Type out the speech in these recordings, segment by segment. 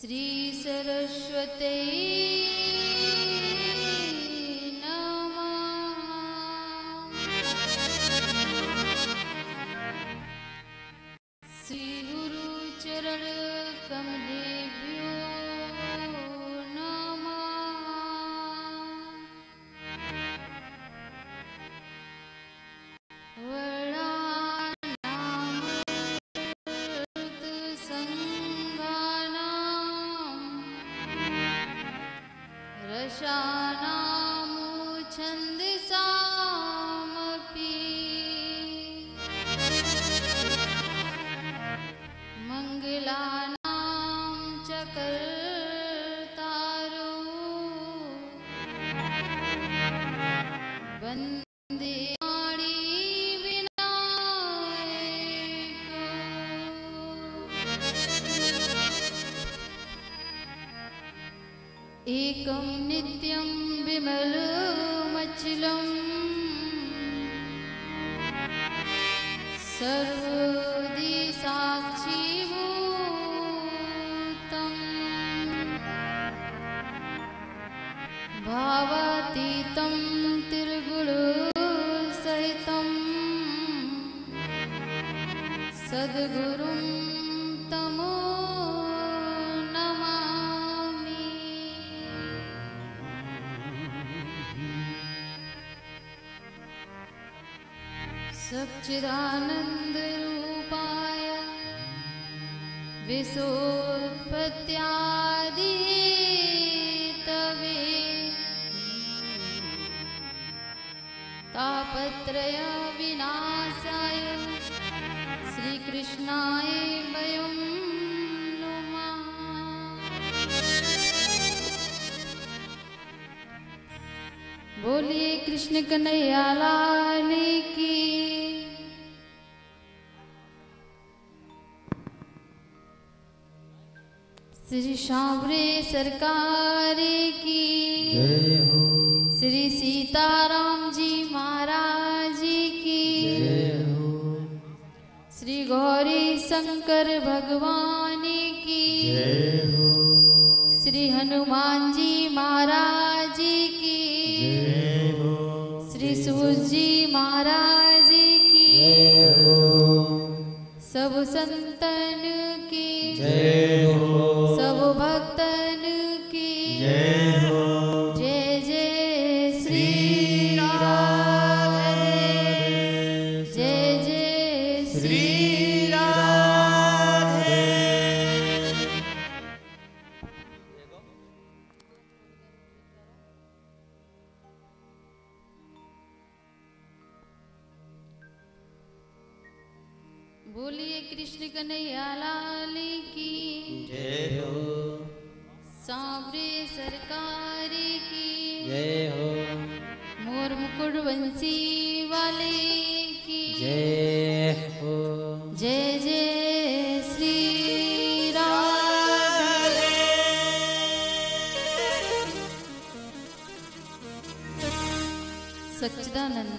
श्री सरस्वती श्री गुरु चरण कमलेभ्यो नमः। रसानामु छन्दसामपि मंगलानां च कर्तारो वन्दे विनायको। एकं नित्यं विमलमचलं सर्वदि साक्षिभूतं भावातीतं त्रिगुणसहितं सद्गुरुं तमो सच्चिदानंद रूपाय विश्वोत्पत्त्यादिहेतवे तापत्रय विनाशाय श्रीकृष्णाय वयं नुमः। बोलिए कृष्ण कन्हैया लाल की। श्री सांवरे सरकार की जय हो। श्री सीताराम जी महाराज की जय हो। श्री गौरी शंकर भगवान की जय हो। श्री हनुमान जी महाराज की जय हो। श्री सूर्य जी महाराज की जय हो। सब संतन की जय हो। सब भक्तन की जय हो। जय जय श्री राधे जय जय श्री राधे। बोलिए कृष्ण कन्हैया लाल की जय हो। सांवरे सरकार की जय हो। मोर मुकुट वंशी वाले की जय हो। जय जय श्री राधे। सच्चिदानंद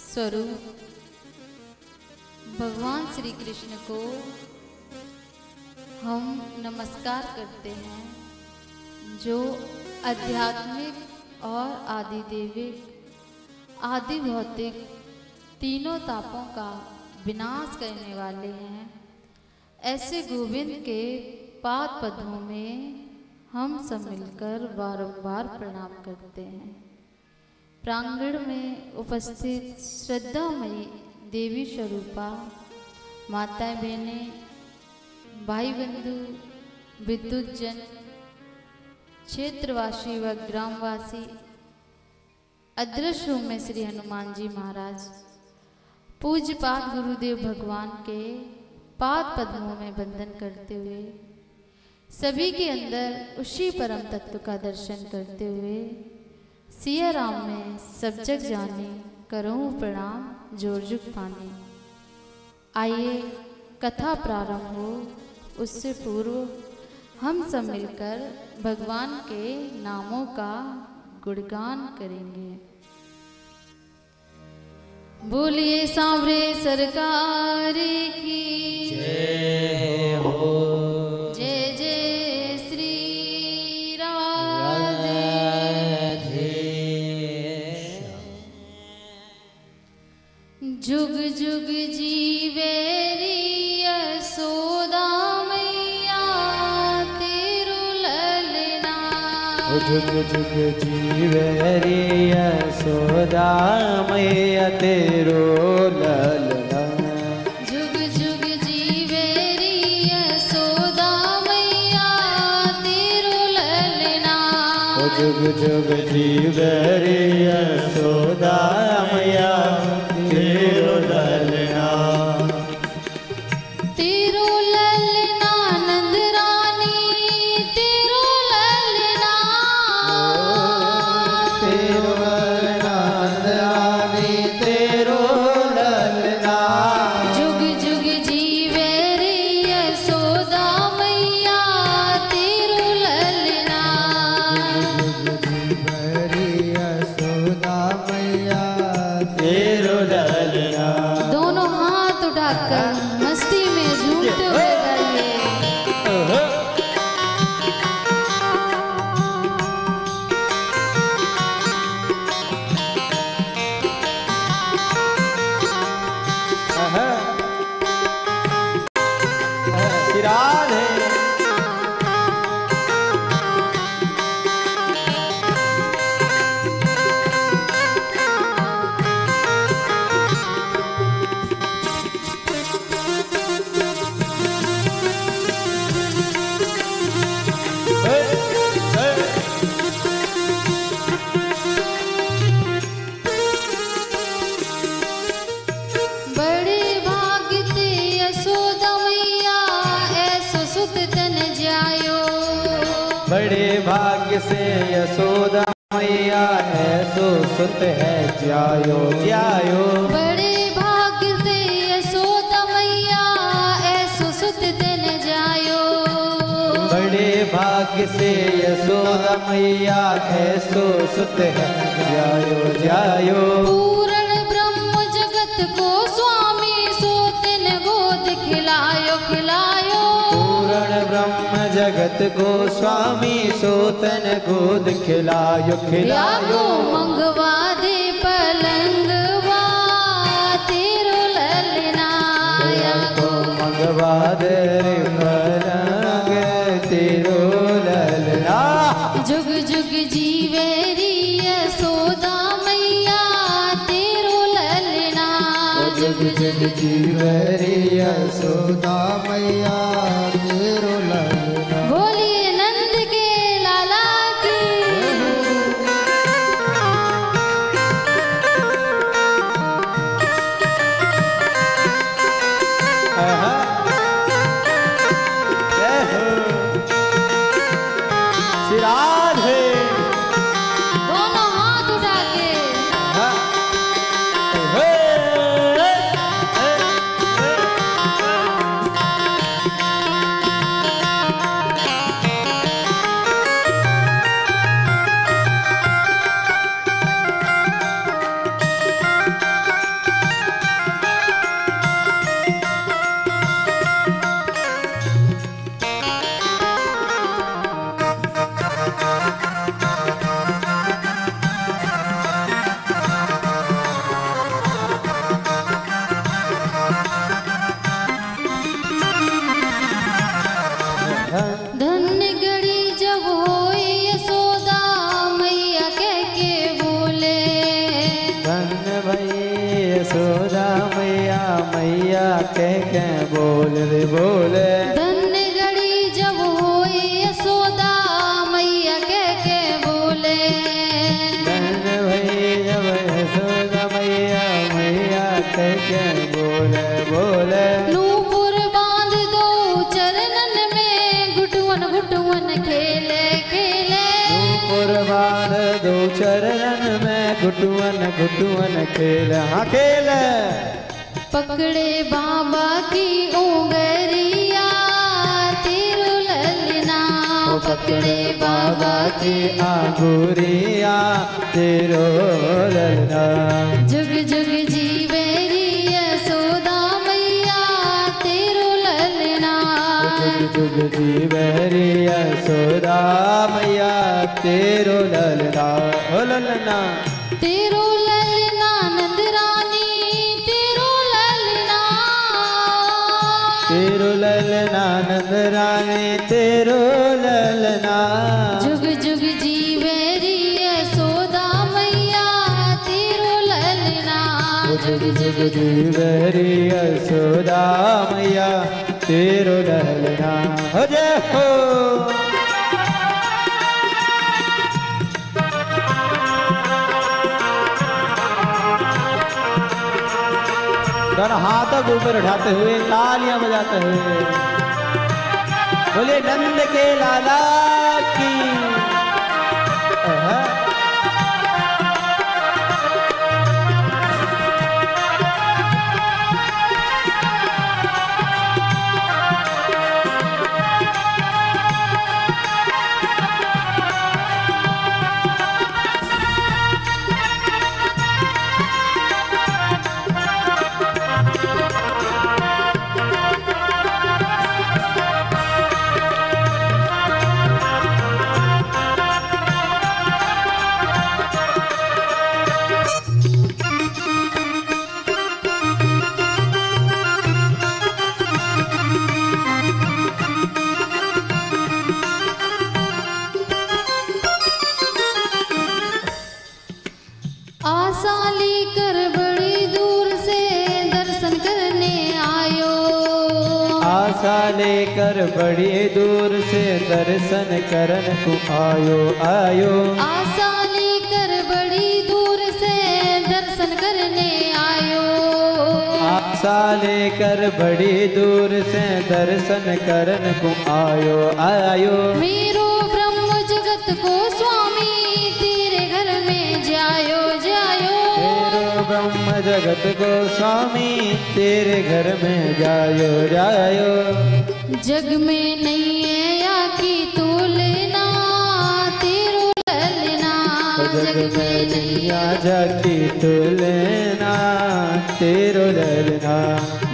स्वरूप भगवान श्री कृष्ण को हम नमस्कार करते हैं, जो आध्यात्मिक और आदि दैविक आदि भौतिक तीनों तापों का विनाश करने वाले हैं। ऐसे गोविंद के पाद पद्मों में हम सब मिलकर बारंबार प्रणाम करते हैं। प्रांगण में उपस्थित श्रद्धामयी देवी स्वरूपा माताएं बहनें भाई बंधु विद्युत जन क्षेत्रवासी व ग्रामवासी अदृश्य रूप में श्री हनुमान जी महाराज पूज्य पाद गुरुदेव भगवान के पाद पद्मों में वंदन करते हुए सभी के अंदर उसी परम तत्व का दर्शन करते हुए सिया राम में सब जग जाने करूं प्रणाम जोर जुग पानी। आइए कथा प्रारंभ हो उससे पूर्व हम सब मिलकर भगवान के नामों का गुणगान करेंगे। बोलिए सांवरे सरकार की जय हो। जय जय जुग जुग जीवे रे यशोदा मैया तेरो ललना। जुग जुग जीवे रे यशोदा मैया तेरो ललना। जुग जुग जीवे रे यशोदा मैया तेरो ललना। तेरो ललना नंद रानी तेरो ललना। तेरो ललना नंद रानी तेरो ललना। जुग जुग जीवे रे यशोदा मैया तेरो ललना। यशोदा मैया तेरो ललना। दोनों हाथ उठाकर मस्ती में झूमते हुए गाइए। राधे बड़े भाग ते यशोदा मैया ऐसो सुत तन जायो। बड़े भाग्य से यशोदा मैया ऐसो सुत है जायो जायो। बड़े भाग ते यशोदा मैया ऐसो सुत तन जायो। बड़े भाग्य से यशोदा मैया ऐसो सुत है जायो जायो। पूर्ण ब्रह्म जगत को स्वामी सोतन गोद खिलायो खिलायो। पूर्ण ब्रह्म जगत को स्वामी सोतन गोद खिलायो या खिलायो। को मंगवा दे पलंगवा तेरो ललना। या को मंगवा दे रे पलंग तेरो ललना। जुग जुग जीवे रे यशोदा मैया तेरो ललना। जुग जुग जीवे रे यशोदा मैया तेरो ललना। बोलिए नंद के लाला की। जय हो श्री राधे। दोनों हाथ उठा के धन्य घड़ी जब होई यशोदा मैया कह के बोले। धन्य भई यशोदा मैया मैया कह के बोल रे बोले। धन्य घड़ी जब होई यशोदा मैया कह के बोले। धन्य भई जब यशोदा मैया मैया कह के बोले बोले। नूपुर बांध दो चरणन में घुटुवन घुटुवन खेले खेले। नूपुर बांध दो चरणन में घुटुवन घुटुवन खेल हाँ खेल। पकड़े बाबा की उंगरिया तेरो ललना। पकड़े बाबा की आंगुरिया तेरो ललना। जुग जुग जीवे रे यशोदा मैया तेरो ललना। जुग जुग जीवे रे यशोदा मैया तेरो ललना। ओ ललना तेरो ललना नंद रानी तेरो ललना। तेरो ललना नंद रानी तेरो ललना। जुग जुग जी जुग जीवेरी यशोदा मैया तेरो ललना हो जय हो। दोनों हाथों को ऊपर उठाते हुए तालियां बजाते हुए बोले नंद के लाला की। आशा लेकर बड़ी दूर से दर्शन करने आयो। आशा लेकर बड़ी दूर से दर्शन करन तू आयो आयो। आशा लेकर बड़ी दूर से दर्शन करने आयो। आशा लेकर बड़ी दूर से दर्शन करन को आयो आयो। मेरो ब्रह्म जगत को स्वामी तेरे घर में जायो जायो। तेरो ब्रह्म जगत को स्वामी तेरे घर में जायो जायो। जग में नहीं है या की तुलना तेरो ललना। जग में नहीं आ जाकी तुलना तेरो ललना।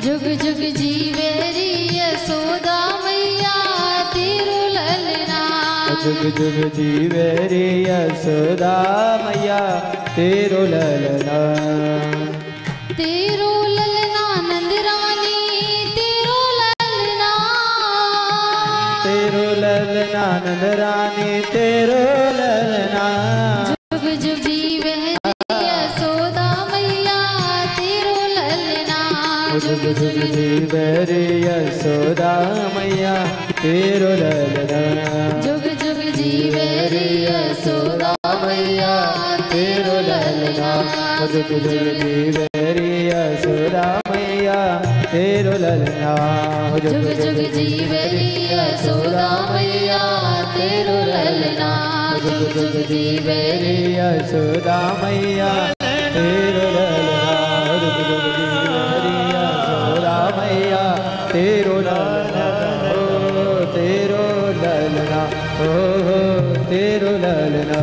जुग जुग जीवेरी यशोदा मैया तेरो ललना। जुग जुग जीवेरी यशोदा मैया तेरो ललना। तेरो ललना नंद रानी तेरो ललना। तेरो ललना नंद रानी तेरो ललना। जुग जुग जीवेरी यशोदा मैया तेरो ललना। जुग जुग जीवेरी यशोदा मैया तेरो ललना। जुग जुग जीवेरी यशोदा मैया तेरो ललना। जुग जुग जीवेरी यशोदा मैया तेरो ललना। जुग जुग जीवेरी यशोदा मैया तेरो ललना। जुग जुग जीवेरी यशोदा मैया तेरो ललना। जुग जुग जीवेरी यशोदा मैया तेरो ललना। ओ तेरो ललना ओ तेरो ललना।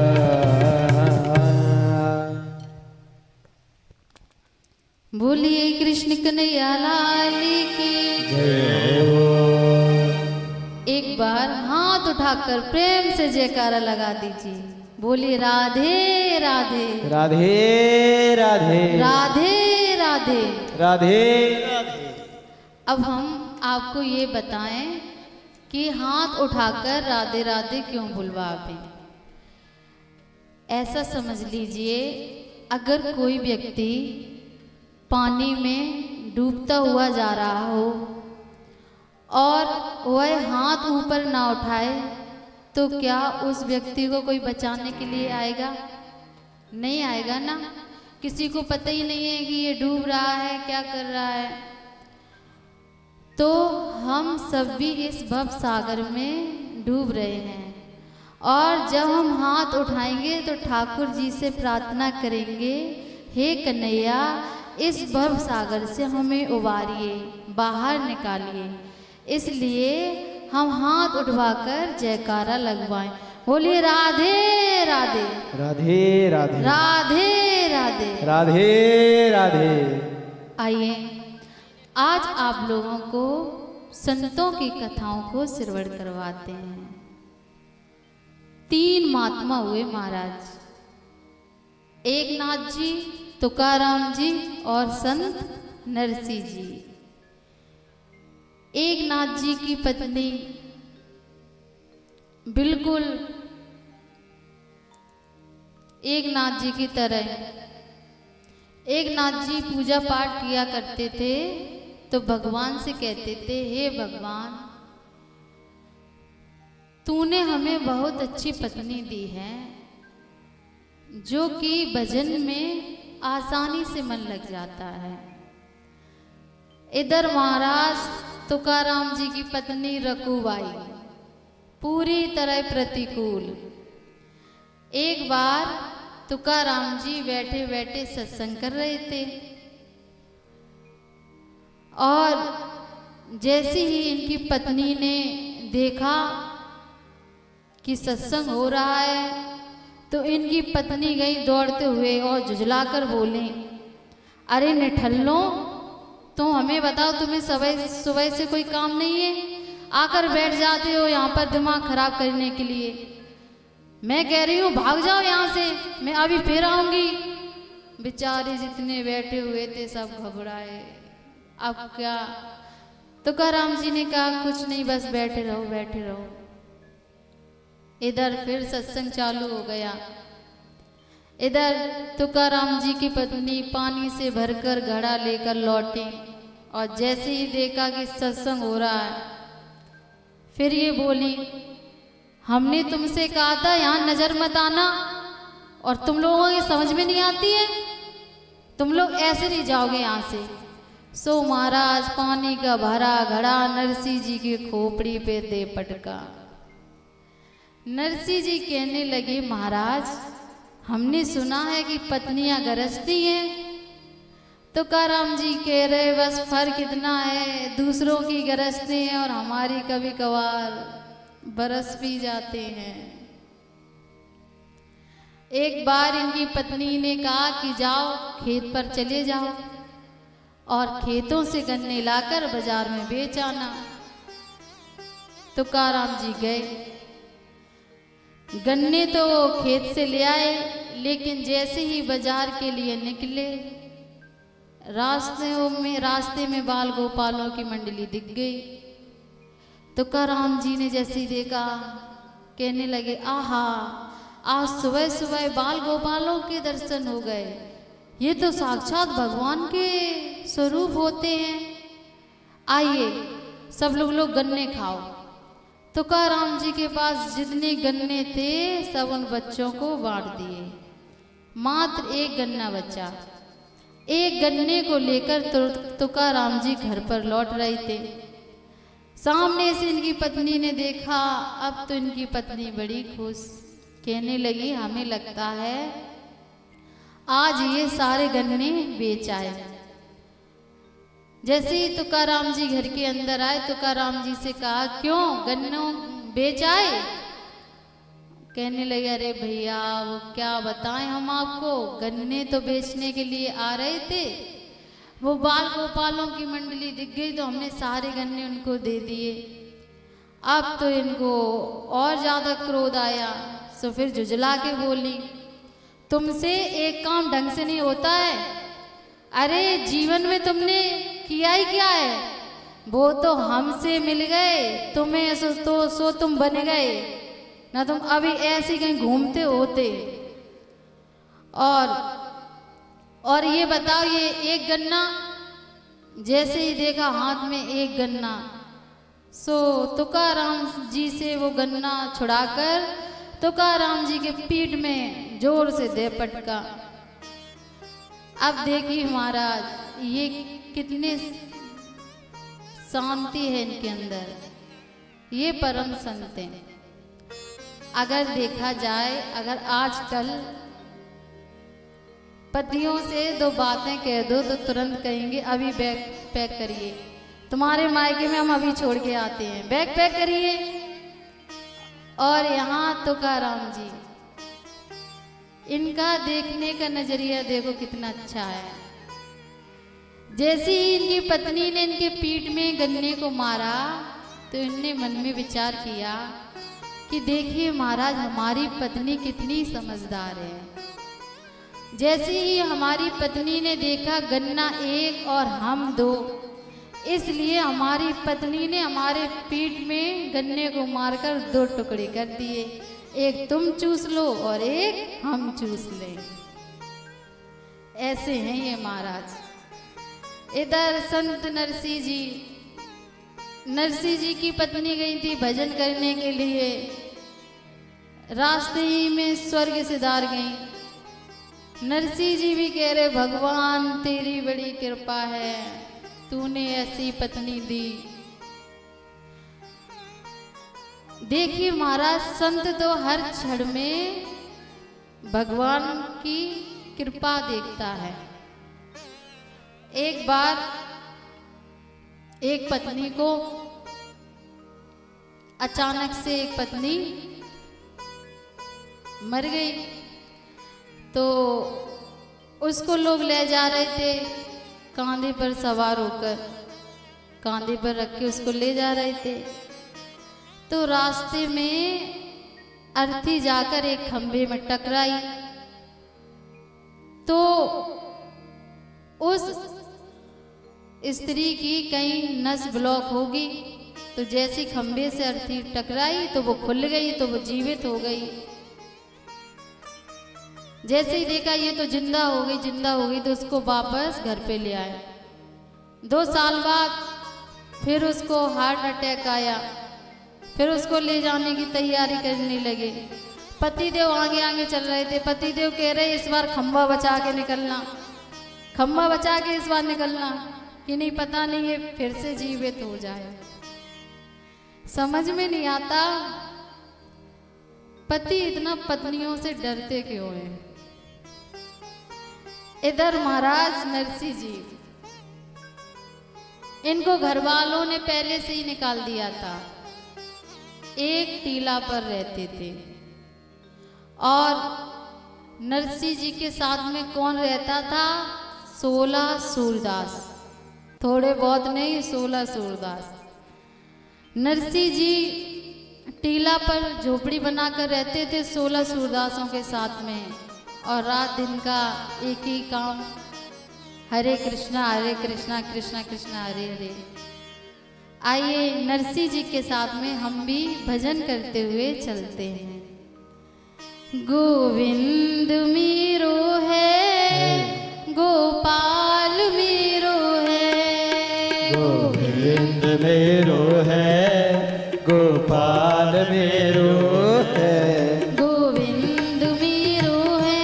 बोलिए कृष्ण कन्हैया लाल की। एक बार हाथ उठाकर प्रेम से जयकारा लगा दीजिए। बोलिए राधे राधे राधे राधे राधे राधे राधे। अब हम आपको ये बताएं कि हाथ उठाकर राधे राधे क्यों बुलवाते। ऐसा समझ लीजिए अगर कोई व्यक्ति पानी में डूबता हुआ जा रहा हो और वह हाथ ऊपर ना उठाए तो क्या उस व्यक्ति को कोई बचाने के लिए आएगा? नहीं आएगा ना। किसी को पता ही नहीं है कि ये डूब रहा है, क्या कर रहा है। तो हम सब भी इस भव सागर में डूब रहे हैं और जब हम हाथ उठाएंगे तो ठाकुर जी से प्रार्थना करेंगे, हे कन्हैया इस भव सागर से हमें उबारिए, बाहर निकालिए। इसलिए हम हाथ उठवाकर जयकारा लगवाएं। बोलिए राधे राधे राधे राधे राधे राधे राधे राधे। आइए आज आप लोगों को संतों की कथाओं को श्रवण करवाते हैं। 3 महात्मा हुए महाराज, एकनाथ जी, तुकाराम जी और संत नरसिंह जी। एकनाथ जी की पत्नी बिल्कुल एकनाथ जी की तरह एक नाथ जी पूजा पाठ किया करते थे, तो भगवान से कहते थे, हे भगवान, तूने हमें बहुत अच्छी पत्नी दी है, जो कि भजन में आसानी से मन लग जाता है। इधर महाराज तुकाराम जी की पत्नी रकुबाई पूरी तरह प्रतिकूल। एक बार तुकाराम जी बैठे बैठे सत्संग कर रहे थे, और जैसे ही इनकी पत्नी ने देखा कि सत्संग हो रहा है, तो इनकी पत्नी गई दौड़ते हुए और झुझलाकर बोले, अरे निठल्लो, तो हमें बताओ, तुम्हें सुबह से कोई काम नहीं है, आकर बैठ जाते हो यहाँ पर दिमाग खराब करने के लिए। मैं कह रही हूँ भाग जाओ यहाँ से, मैं अभी फिर आऊंगी। बेचारे जितने बैठे हुए थे सब घबराए, अब क्या। तुकाराम जी ने कहा, कुछ नहीं, बस बैठे रहो बैठे रहो। इधर फिर सत्संग चालू हो गया। इधर तुकाराम जी की पत्नी पानी से भरकर घड़ा लेकर लौटी, और जैसे ही देखा कि सत्संग हो रहा है, फिर ये बोली, हमने तुमसे कहा था यहाँ नजर मत आना, और तुम लोगों की समझ में नहीं आती है, तुम लोग ऐसे नहीं जाओगे यहाँ से। सो महाराज पानी का भरा घड़ा नरसिंह जी की खोपड़ी पे दे पटका। नरसिंह जी कहने लगे, महाराज, हमने सुना है कि पत्नियां गरजती हैं। तुकाराम जी कह रहे, बस फर्क इतना है, दूसरों की गरजते हैं और हमारी कभी कभार बरस भी जाते हैं। एक बार इनकी पत्नी ने कहा कि जाओ खेत पर चले जाओ और खेतों से गन्ने लाकर बाजार में बेच आना। तुकाराम जी गए, गन्ने तो खेत से ले आए, लेकिन जैसे ही बाजार के लिए निकले, रास्ते में बाल गोपालों की मंडली दिख गई। तुकाराम जी ने जैसे ही देखा, कहने लगे, आहा, आज सुबह सुबह बाल गोपालों के दर्शन हो गए, ये तो साक्षात भगवान के स्वरूप होते हैं। आइए सब लोग गन्ने खाओ। तुकाराम जी के पास जितने गन्ने थे सब उन बच्चों को बांट दिए। मात्र एक गन्ना बचा। एक गन्ने को लेकर तुकाराम जी घर पर लौट रहे थे। सामने से इनकी पत्नी ने देखा। अब तो इनकी पत्नी बड़ी खुश, कहने लगी, हमें लगता है आज ये सारे गन्ने बेच आए। जैसे ही तुकाराम जी घर के अंदर आए, तुकाराम जी से कहा, क्यों गन्नों बेच आए? कहने लगे, अरे भैया, वो क्या बताएं हम आपको, गन्ने तो बेचने के लिए आ रहे थे, वो बाल गोपालों की मंडली दिख गई तो हमने सारे गन्ने उनको दे दिए। अब तो इनको और ज्यादा क्रोध आया, तो फिर झुझला के बोली, तुमसे एक काम ढंग से नहीं होता है। अरे जीवन में तुमने किया ही क्या है? वो तो हमसे मिल गए, तुम्हें सो तुम बन गए, ना तुम अभी ऐसे कहीं घूमते होते। और ये बताओ, ये एक गन्ना, जैसे ही देखा हाथ में एक गन्ना, सो तुकाराम जी से वो गन्ना छुड़ाकर तुकाराम जी के पीठ में जोर से दे पटका। अब देखिए महाराज, ये कितने शांति है इनके अंदर, ये परम संत हैं। अगर देखा जाए, अगर आजकल पतियों से दो बातें कह दो तो तुरंत कहेंगे अभी बैग पैक करिए, तुम्हारे मायके में हम अभी छोड़ के आते हैं, बैग पैक करिए। और यहाँ तुकाराम जी, इनका देखने का नजरिया देखो कितना अच्छा है। जैसे ही इनकी पत्नी ने इनके पीठ में गन्ने को मारा, तो इनने मन में विचार किया कि देखिए महाराज, हमारी पत्नी कितनी समझदार है। जैसे ही हमारी पत्नी ने देखा गन्ना एक और हम दो, इसलिए हमारी पत्नी ने हमारे पीठ में गन्ने को मारकर दो टुकड़े कर दिए, एक तुम चूस लो और एक हम चूस लें। ऐसे हैं ये महाराज। इधर संत नरसिंह जी की पत्नी गई थी भजन करने के लिए, रास्ते ही में स्वर्ग सिधार गई। नरसिंह जी भी कह रहे भगवान तेरी बड़ी कृपा है, तूने ऐसी पत्नी दी। देखिए महाराज, संत तो हर क्षण में भगवान की कृपा देखता है। एक बार एक पत्नी को अचानक से एक पत्नी मर गई, तो उसको लोग ले जा रहे थे कांधे पर सवार होकर, कांधे पर रख के उसको ले जा रहे थे। तो रास्ते में अर्थी जाकर एक खंभे में टकराई, तो उस स्त्री की कहीं नस ब्लॉक होगी, तो जैसी खंभे से अर्थी टकराई तो वो खुल गई, तो वो जीवित हो गई। जैसे ही देखा ये तो जिंदा हो गई, तो उसको वापस घर पे ले आए। 2 साल बाद फिर उसको हार्ट अटैक आया, फिर उसको ले जाने की तैयारी करने लगे। पतिदेव आगे आगे चल रहे थे। पतिदेव कह रहे इस बार खंभा बचा के निकलना, खंभा बचा के इस बार निकलना, कि नहीं पता नहीं ये फिर से जीवित हो जाए। समझ में नहीं आता पति इतना पत्नियों से डरते क्यों हैं। इधर महाराज नरसिंह जी, इनको घर वालों ने पहले से ही निकाल दिया था। एक टीला पर रहते थे, और नरसिंह जी के साथ में कौन रहता था? 16 सूरदास, थोड़े बहुत नहीं 16 सूरदास। नरसिंह जी टीला पर झोपड़ी बनाकर रहते थे 16 सूरदासों के साथ में, और रात दिन का एक ही काम, हरे कृष्णा कृष्णा कृष्णा हरे हरे। आइए नरसिंह जी के साथ में हम भी भजन करते हुए चलते हैं। गोविंद मेरो है, गोपाल मेरो है, गोविंद मेरो है, गोपाल मेरो है, गोविंद मेरो है,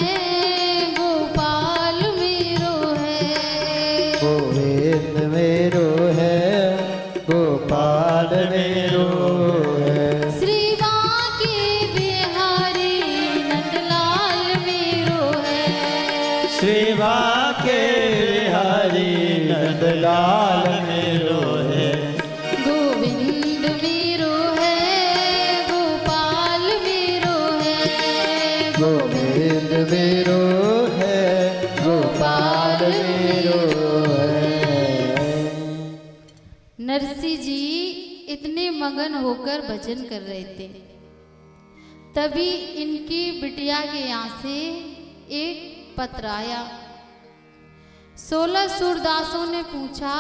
गोपाल मेरो है, गोविंद मेरो है, गोपाल मेरो है, श्री बांके बिहारी नंदलाल मेरो है, श्री बांके बिहारी नंदलाल मेरो है, गोविंद मेरो है, गोपाल मेरो है, गोविंद मेरो है, गोपाल मेरो है। नरसिंह जी इतने मगन होकर भजन कर रहे थे, तभी इनकी बिटिया के यहाँ से एक पत्र आया। 16 सूरदासों ने पूछा,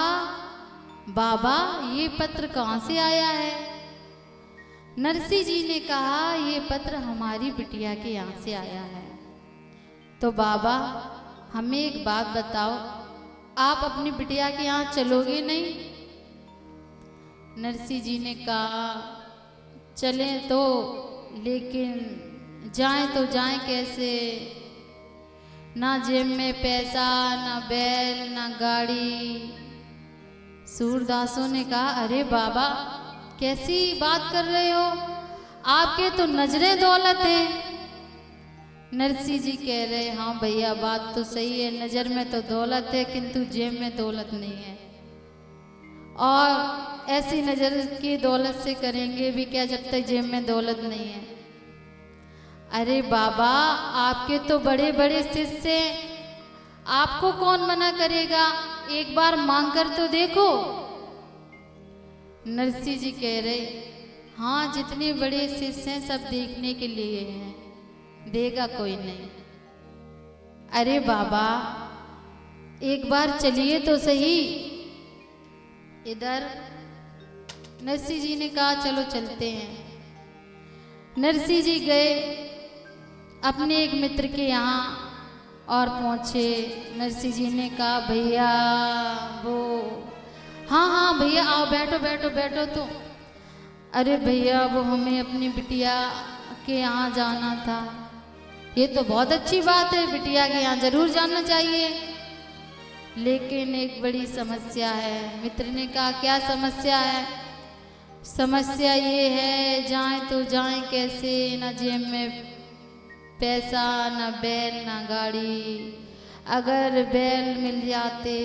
बाबा ये पत्र कहाँ से आया है? नरसिंह जी ने कहा ये पत्र हमारी बिटिया के यहाँ से आया है। तो बाबा हमें एक बात बताओ, आप अपनी बिटिया के यहाँ चलोगे नहीं? नरसिंह जी ने कहा चलें तो, लेकिन जाएं तो जाएं कैसे? ना जेब में पैसा, ना बैल, ना गाड़ी। सूरदासों ने कहा अरे बाबा कैसी बात कर रहे हो, आपके तो नजरें दौलत है। नरसिंह जी कह रहे हाँ भैया बात तो सही है, नजर में तो दौलत है किंतु जेब में दौलत नहीं है, और ऐसी नजर की दौलत से करेंगे भी क्या जब तक जेब में दौलत नहीं है। अरे बाबा आपके तो बड़े बड़े शिष्य हैं, आपको कौन मना करेगा, एक बार मांग कर तो देखो। नरसिंह जी कह रहे हाँ जितने बड़े शिष्य हैं सब देखने के लिए हैं, देगा कोई नहीं। अरे बाबा एक बार चलिए तो सही। इधर नरसिंह जी ने कहा चलो चलते हैं। नरसिंह जी गए अपने एक मित्र के यहाँ, और पहुँचे। नरसिंह जी ने कहा भैया वो हाँ भैया आओ बैठो बैठो बैठो। तो अरे भैया वो हमें अपनी बिटिया के यहाँ जाना था। ये तो बहुत अच्छी बात है, बिटिया के यहाँ जरूर जाना चाहिए, लेकिन एक बड़ी समस्या है। मित्र ने कहा क्या समस्या है? समस्या ये है जाएं तो जाएं कैसे, न जेब में पैसा, न बैल, न गाड़ी। अगर बैल मिल जाते,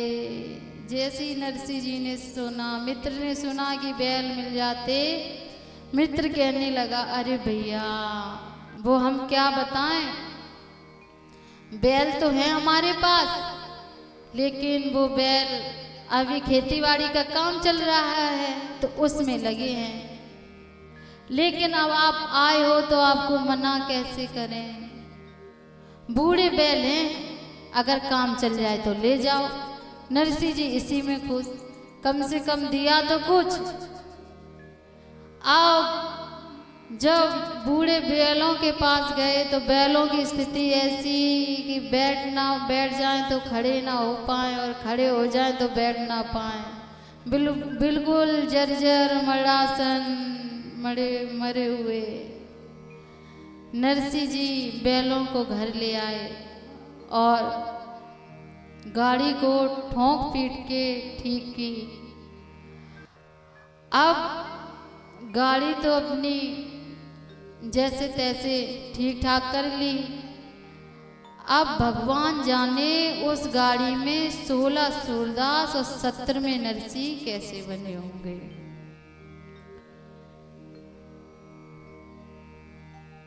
जैसे ही नरसिंह जी ने सुना, मित्र ने सुना कि बैल मिल जाते, मित्र कहने लगा अरे भैया वो हम क्या बताएं, बैल तो है हमारे पास, लेकिन वो बैल अभी खेतीबाड़ी का काम चल रहा है तो उसमें लगे हैं। लेकिन अब आप आए हो तो आपको मना कैसे करें? बूढ़े बैल हैं, अगर काम चल जाए तो ले जाओ। नरसिंह जी इसी में खुश, कम से कम दिया तो कुछ। अब जब बूढ़े बैलों के पास गए तो बैलों की स्थिति ऐसी कि बैठ जाएं तो खड़े ना हो पाएं, और खड़े हो जाएं तो बैठ ना पाएं। बिल्कुल जर्जर मरासन मरे हुए। नरसिंह जी बैलों को घर ले आए और गाड़ी को ठोंक पीट के ठीक की। अब गाड़ी तो अपनी जैसे तैसे ठीक ठाक कर ली। अब भगवान जाने उस गाड़ी में 16 सूरदास और 70 में नरसिंह कैसे बने होंगे।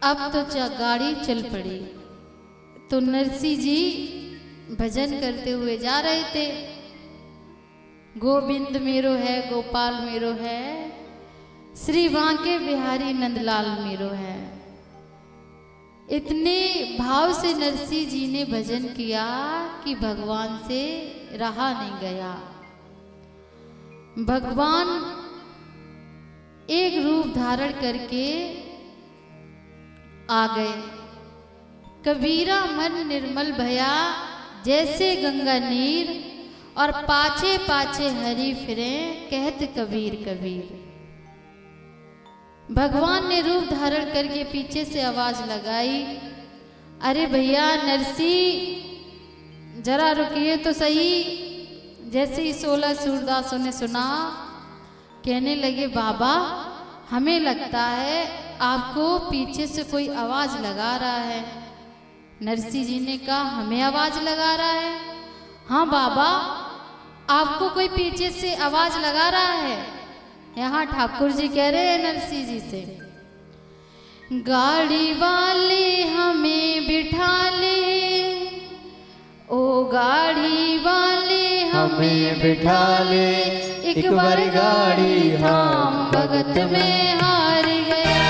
अब तो गाड़ी चल पड़ी तो नरसिंह जी भजन करते हुए जा रहे थे। गोविंद मेरो है, गोपाल मेरो है, श्री बांके बिहारी नंदलाल मेरो है। इतने भाव से नरसिंह जी ने भजन किया कि भगवान से रहा नहीं गया। भगवान एक रूप धारण करके आ गए। कबीरा मन निर्मल भया जैसे गंगा नीर, और पाछे पाछे हरि फिरे कहत कबीर कबीर। भगवान ने रूप धारण करके पीछे से आवाज लगाई, अरे भैया नरसिंह जरा रुकिए तो सही। जैसे ही 16 सूरदासों ने सुना, कहने लगे बाबा हमें लगता है आपको पीछे से कोई आवाज लगा रहा है। नरसिंह जी ने कहा हमें आवाज लगा रहा है? हाँ बाबा आपको कोई पीछे से आवाज लगा रहा है। यहाँ ठाकुर जी कह रहे हैं नरसिंह जी से, गाड़ी वाले हमें बिठा ले, ओ गाड़ी वाले हमें बिठा ले, एक बार गाड़ी हम भगत में हार गया।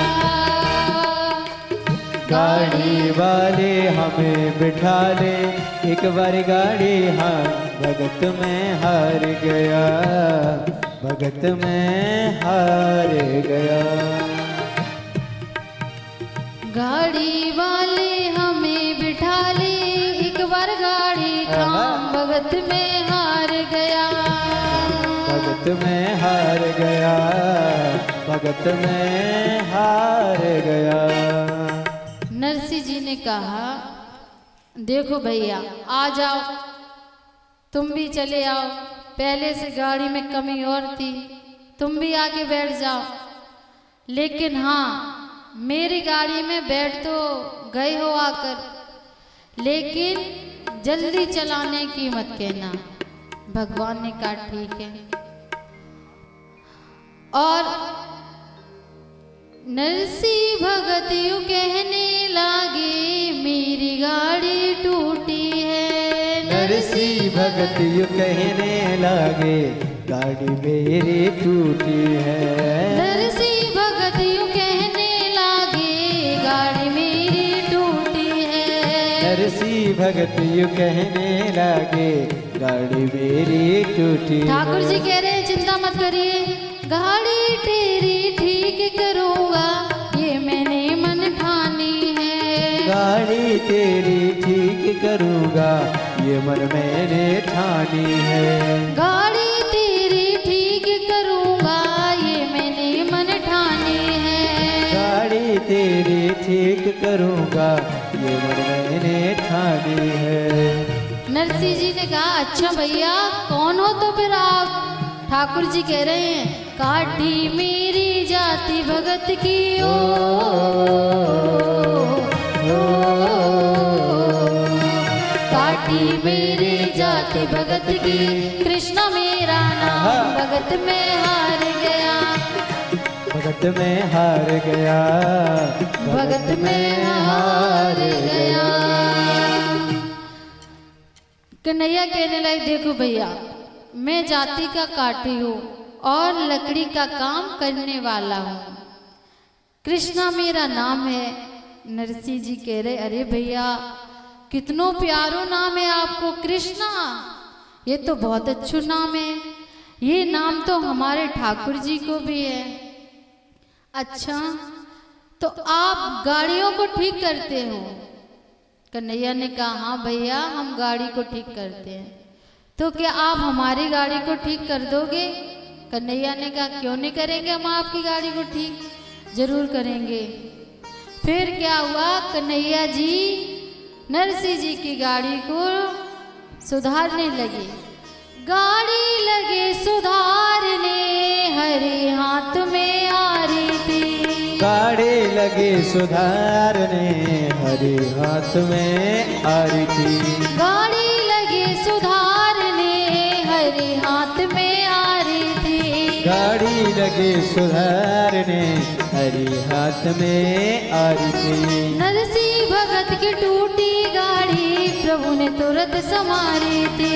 गाड़ी वाले हमें बिठा ले, एक बार गाड़ी हम भगत में हार गया, भगत में हार गया। गाड़ी वाले हमें बिठा ले, एक बार गाड़ी थाम भगत में हार गया, भगत में हार गया, भगत में हार गया। नरसिंह जी ने कहा देखो भैया आ जाओ, तुम भी चले आओ। पहले से गाड़ी में कमी और थी, तुम भी आके बैठ जाओ। लेकिन हाँ मेरी गाड़ी में बैठ तो गए हो आकर, लेकिन जल्दी चलाने की मत कहना। भगवान ने कहा ठीक है। और नरसिंह भगत यूं कहने लागे मेरी गाड़ी टूटी है। नरसिंह भगत यूं कहने लागे गाड़ी मेरी टूटी है। नरसिंह भगत यूं कहने लागे गाड़ी मेरी टूटी है। नरसिंह भगत यूं कहने लागे गाड़ी मेरी टूटी। ठाकुर जी कह रहे हैं चिंता मत करिए, गाड़ी तेरी ठीक करूँगा ये मैंने मन ठानी है। गाड़ी तेरी ठीक करूँगा ये मन मैंने ठानी है। गाड़ी तेरी ठीक करूँगा ये मैंने मन ठानी है। गाड़ी तेरी ठीक करूँगा ये मन मैंने ठानी है। नरसिंह जी ने कहा अच्छा भैया कौन हो तो फिर आप? ठाकुर जी कह रहे हैं काठी मेरी जाति भगत की ओ, काठी मेरी जाति भगत की, कृष्ण मेरा नाम भगत में हार गया, भगत में हार गया, भगत में हार गया। कन्हैया कहने लगे देखो भैया मैं जाति का काठी हूँ और लकड़ी का काम करने वाला हूँ, कृष्णा मेरा नाम है। नरसिंह जी कह रहे अरे भैया कितनो प्यारो नाम है आपको कृष्णा, ये तो बहुत अच्छा नाम है, ये नाम तो हमारे ठाकुर जी को भी है। अच्छा तो आप गाड़ियों को ठीक करते हो? कन्हैया ने कहा हाँ भैया हम गाड़ी को ठीक करते हैं। तो क्या आप हमारी गाड़ी को ठीक कर दोगे? कन्हैया ने कहा क्यों नहीं करेंगे हम आपकी गाड़ी को ठीक, जरूर करेंगे। फिर क्या हुआ, कन्हैया जी नरसिंह जी की गाड़ी को सुधारने लगे। गाड़ी लगे सुधारने हरे हाथ में आ रही थी, गाड़ी लगे सुधारने हरे हाथ में आ रही थी, गाड़ी लगे सुधारने हरे हाथ में आ रही थी, गाड़ी लगे सुधारने हरे हाथ में आ रही थी। नरसिंह भगत की टूटी गाड़ी प्रभु ने तुरंत संवारी थी,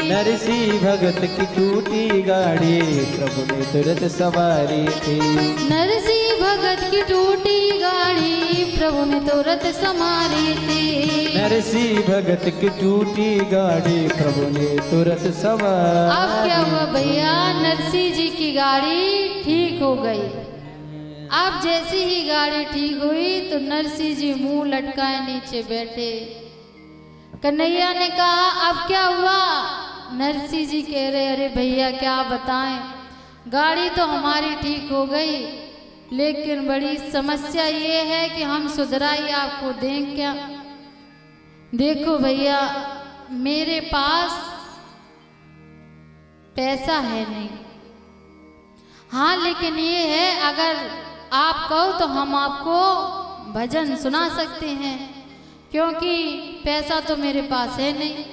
नरसिंह भगत की टूटी गाड़ी प्रभु ने तुरंत सवारी थी, नरसिंह भगत की टूटी गाड़ी प्रभु ने तुरंत संवारी थी, नरसिंह भगत की टूटी गाड़ी प्रभु ने तुरंत सवारी। अब क्या हुआ भैया, नरसिंह जी की गाड़ी ठीक हो गई। अब जैसी ही गाड़ी ठीक हुई तो नरसिंह जी मुंह लटकाए नीचे बैठे। कन्हैया ने कहा अब क्या हुआ? नरसिंह जी कह रहे अरे भैया क्या बताएं, गाड़ी तो हमारी ठीक हो गई लेकिन बड़ी समस्या ये है कि हम सुधराई आपको दें क्या? देखो भैया मेरे पास पैसा है नहीं, हाँ लेकिन ये है अगर आप कहो तो हम आपको भजन सुना सकते हैं, क्योंकि पैसा तो मेरे पास है नहीं।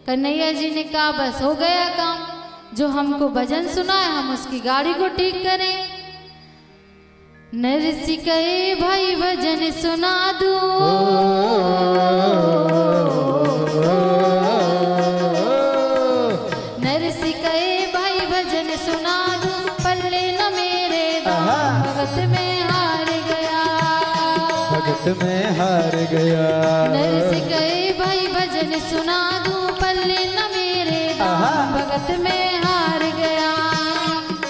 कन्हैया जी ने कहा बस हो गया काम, जो हमको भजन सुनाए हम उसकी गाड़ी को ठीक करें। नरसिंह कहे भाई भजन सुना दो, नरसिंह कहे भाई भजन सुना दो, पल्ले न मेरे दाम भगत में हार गया, भगत में हार गया। नरसिंह कहे भाई भजन सुना दो, पल्ले न मेरे दाम भगत में हार गया,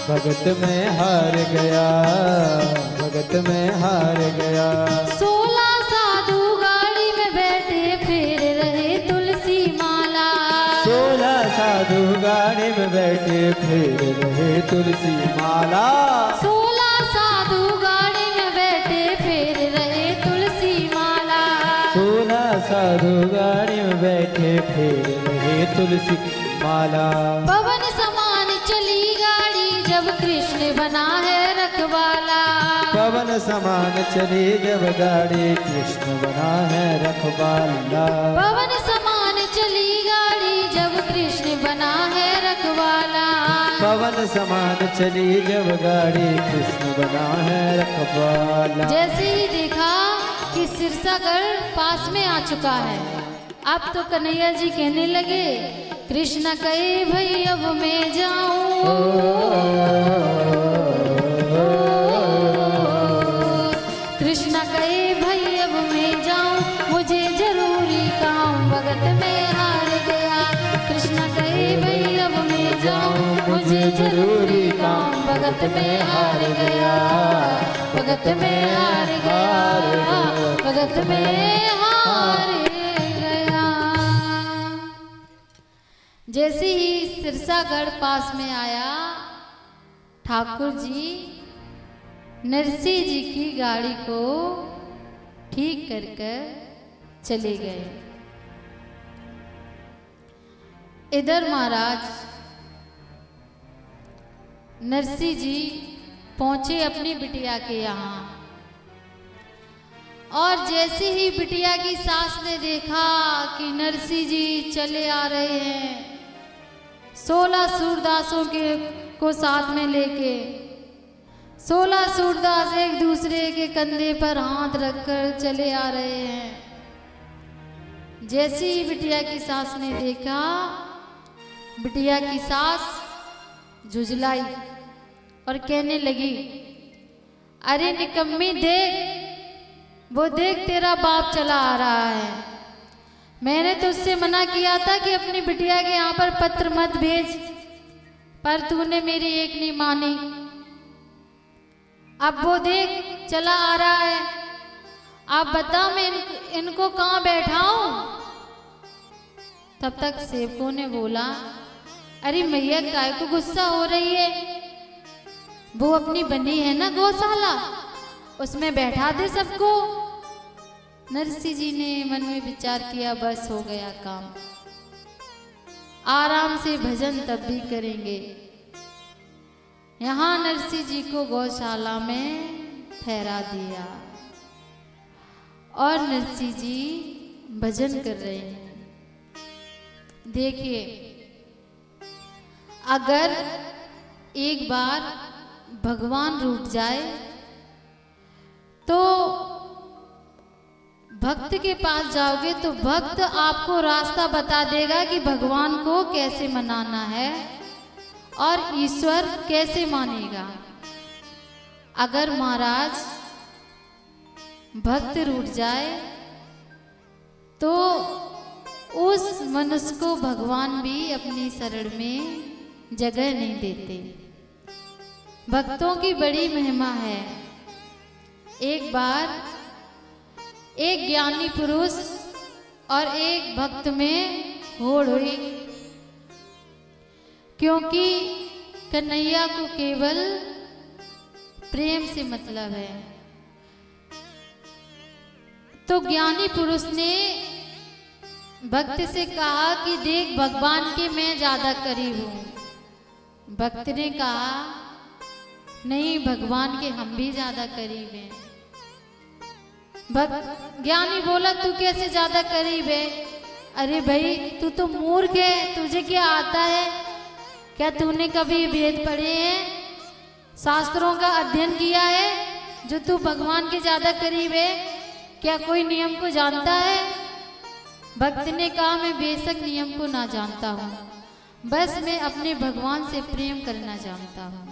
भगत में हार गया, भगत में हार गया। 16 साधु गाड़ी में बैठे फिर रहे तुलसी माला, 16 साधु गाड़ी में बैठे फिर रहे तुलसी माला, 16 साधु गाड़ी में बैठे फिर रहे तुलसी माला, 16 साधु गाड़ी में बैठे फिर रहे तुलसी माला। पवन समान चली गाड़ी जब कृष्ण बना है रखवाला, पवन समान चली जब गाड़ी कृष्ण बना है रखवाला, पवन समान चली गाड़ी जब कृष्ण बना है रखवाला, पवन समान चली जब गाड़ी कृष्ण बना है रखवाला। जैसे ही देखा कि सिरसागढ़ पास में आ चुका है, अब तो कन्हैया जी कहने लगे कृष्ण कहे भाई अब मैं जाऊं, कृष्ण कहे भाई अब मैं जाऊं, मुझे जरूरी काम भगत में हार गया, कृष्ण कहे भाई अब मैं जाऊं, मुझे जरूरी काम भगत में हार गया, भगत में हार गया, भगत में हार गया। जैसे ही सिरसागढ़ पास में आया, ठाकुर जी नरसिंह जी की गाड़ी को ठीक कर कर चले गए। इधर महाराज नरसिंह जी पहुंचे अपनी बिटिया के यहाँ, और जैसे ही बिटिया की सास ने देखा कि नरसिंह जी चले आ रहे हैं 16 सूरदासों को साथ में लेके, 16 सूरदास एक दूसरे के कंधे पर हाथ रखकर चले आ रहे हैं। जैसे ही बिटिया की सास ने देखा, बिटिया की सास झुझलाई और कहने लगी, अरे निकम्मी देख, वो देख तेरा बाप चला आ रहा है। मैंने तो उससे मना किया था कि अपनी बिटिया के यहाँ पर पत्र मत भेज, पर तूने मेरी एक नहीं मानी। अब वो देख चला आ रहा है, आप बता मैं इनको कहाँ बैठाऊं? तब तक सेवकों ने बोला, अरे मैया काय को गुस्सा हो रही है, वो अपनी बनी है ना गौशाला, उसमें बैठा दे सबको। नरसिंह जी ने मन में विचार किया, बस हो गया काम, आराम से भजन तब भी करेंगे। यहाँ नरसिंह जी को गौशाला में ठहरा दिया और नरसिंह जी भजन कर रहे हैं। देखिए, अगर एक बार भगवान रूठ जाए तो भक्त के पास जाओगे तो भक्त आपको रास्ता बता देगा कि भगवान को कैसे मनाना है और ईश्वर कैसे मानेगा। अगर महाराज भक्त रूठ जाए तो उस मनुष्य को भगवान भी अपनी शरण में जगह नहीं देते। भक्तों की बड़ी महिमा है। एक बार एक ज्ञानी पुरुष और एक भक्त में होड़ हुई, क्योंकि कन्हैया को केवल प्रेम से मतलब है। तो ज्ञानी पुरुष ने भक्त से कहा कि देख भगवान के मैं ज्यादा करीब हूं। भक्त ने कहा नहीं, भगवान के हम भी ज्यादा करीब हैं। ज्ञानी बोला तू कैसे ज्यादा करीब है? अरे भाई तू तो मूर्ख है, तुझे क्या आता है? क्या तूने कभी वेद पढ़े हैं, शास्त्रों का अध्ययन किया है जो तू भगवान के ज्यादा करीब है? क्या कोई नियम को जानता है? भक्त ने कहा मैं बेशक नियम को ना जानता हूँ, बस मैं अपने भगवान से प्रेम करना जानता हूँ।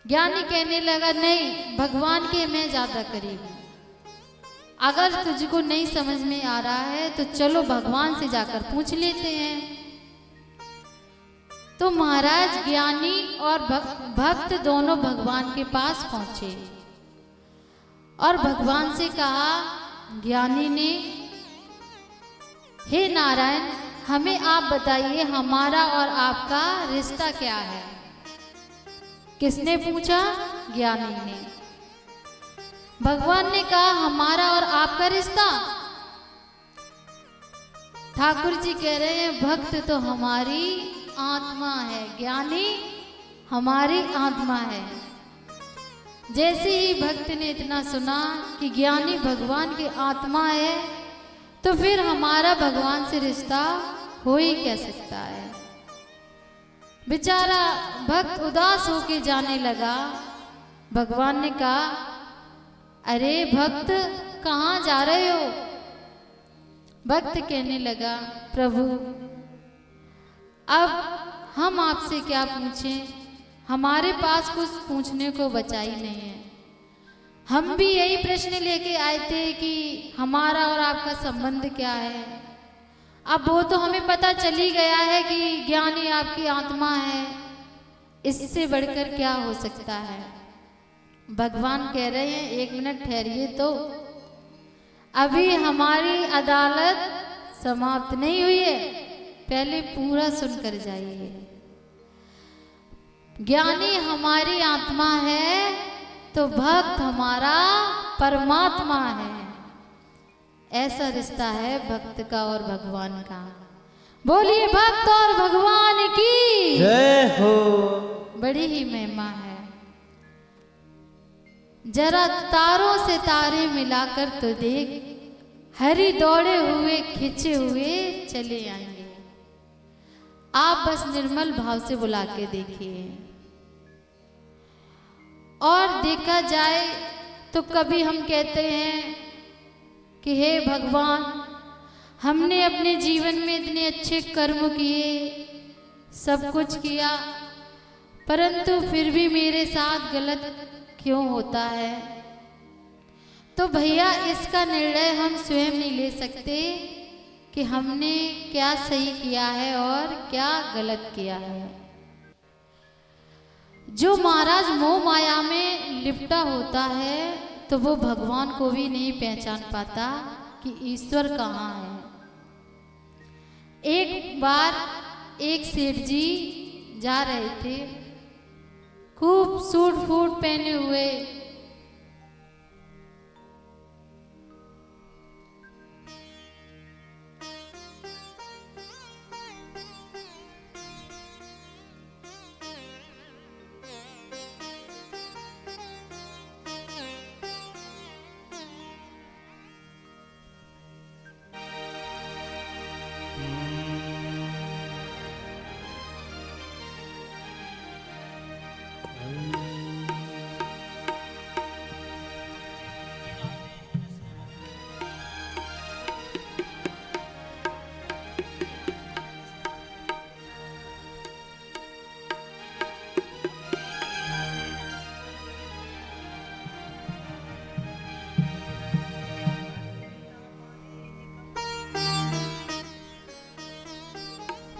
ज्ञानी कहने लगा नहीं, भगवान के मैं ज्यादा करीब हूं। अगर तुझको नहीं समझ में आ रहा है तो चलो भगवान से जाकर पूछ लेते हैं। तो महाराज ज्ञानी और भक्त दोनों भगवान के पास पहुंचे और भगवान से कहा, ज्ञानी ने, हे नारायण हमें आप बताइए हमारा और आपका रिश्ता क्या है? किसने पूछा? ज्ञानी ने। भगवान ने कहा हमारा और आपका रिश्ता? ठाकुर जी कह रहे हैं भक्त तो हमारी आत्मा है, ज्ञानी हमारी आत्मा है। जैसे ही भक्त ने इतना सुना कि ज्ञानी भगवान की आत्मा है, तो फिर हमारा भगवान से रिश्ता हो ही क्या सकता है। बेचारा भक्त उदास होके जाने लगा। भगवान ने कहा, अरे भक्त कहाँ जा रहे हो? भक्त कहने लगा, प्रभु अब हम आपसे क्या पूछें, हमारे पास कुछ पूछने को बचा ही नहीं है। हम भी यही प्रश्न लेके आए थे कि हमारा और आपका संबंध क्या है। अब वो तो हमें पता चल ही गया है कि ज्ञानी आपकी आत्मा है, इससे बढ़कर क्या हो सकता है। भगवान कह रहे हैं एक मिनट ठहरिए, तो अभी हमारी अदालत समाप्त नहीं हुई है, पहले पूरा सुनकर जाइए। ज्ञानी हमारी आत्मा है तो भक्त हमारा परमात्मा है। ऐसा रिश्ता है भक्त का और भगवान का। बोलिए भक्त और भगवान की जय हो। बड़ी ही महिमा है। जरा तारों से तारे मिलाकर तो देख, हरि दौड़े हुए खिंचे हुए चले आएंगे। आप बस निर्मल भाव से बुला के देखिए। और देखा जाए तो कभी हम कहते हैं कि हे भगवान, हमने अपने जीवन में इतने अच्छे कर्म किए, सब कुछ किया, परंतु फिर भी मेरे साथ गलत क्यों होता है। तो भैया इसका निर्णय हम स्वयं नहीं ले सकते कि हमने क्या सही किया है और क्या गलत किया है। जो महाराज मोह माया में लिपटा होता है तो वो भगवान को भी नहीं पहचान पाता कि ईश्वर कहाँ है। एक बार एक सेठ जी जा रहे थे, खूब सूट फूट पहने हुए,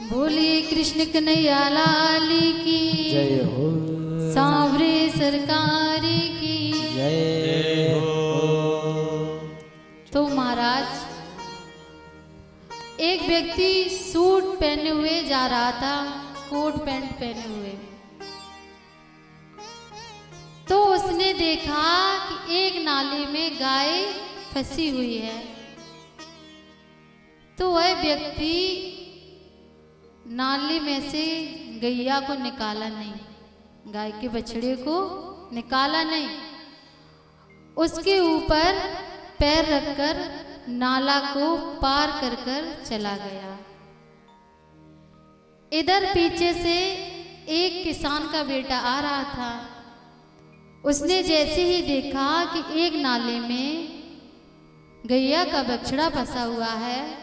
बोलिए कृष्ण कन्हैया लाल की जय हो। सांवरे सरकार की जय हो। तो महाराज, एक व्यक्ति सूट पहने हुए जा रहा था, कोट पैंट पहने हुए। तो उसने देखा कि एक नाले में गाय फंसी हुई है। तो वह व्यक्ति नाले में से गैया को निकाला नहीं, गाय के बछड़े को निकाला नहीं, उसके ऊपर पैर रखकर नाला को पार कर कर चला गया। इधर पीछे से एक किसान का बेटा आ रहा था। उसने जैसे ही देखा कि एक नाले में गैया का बछड़ा फंसा हुआ है,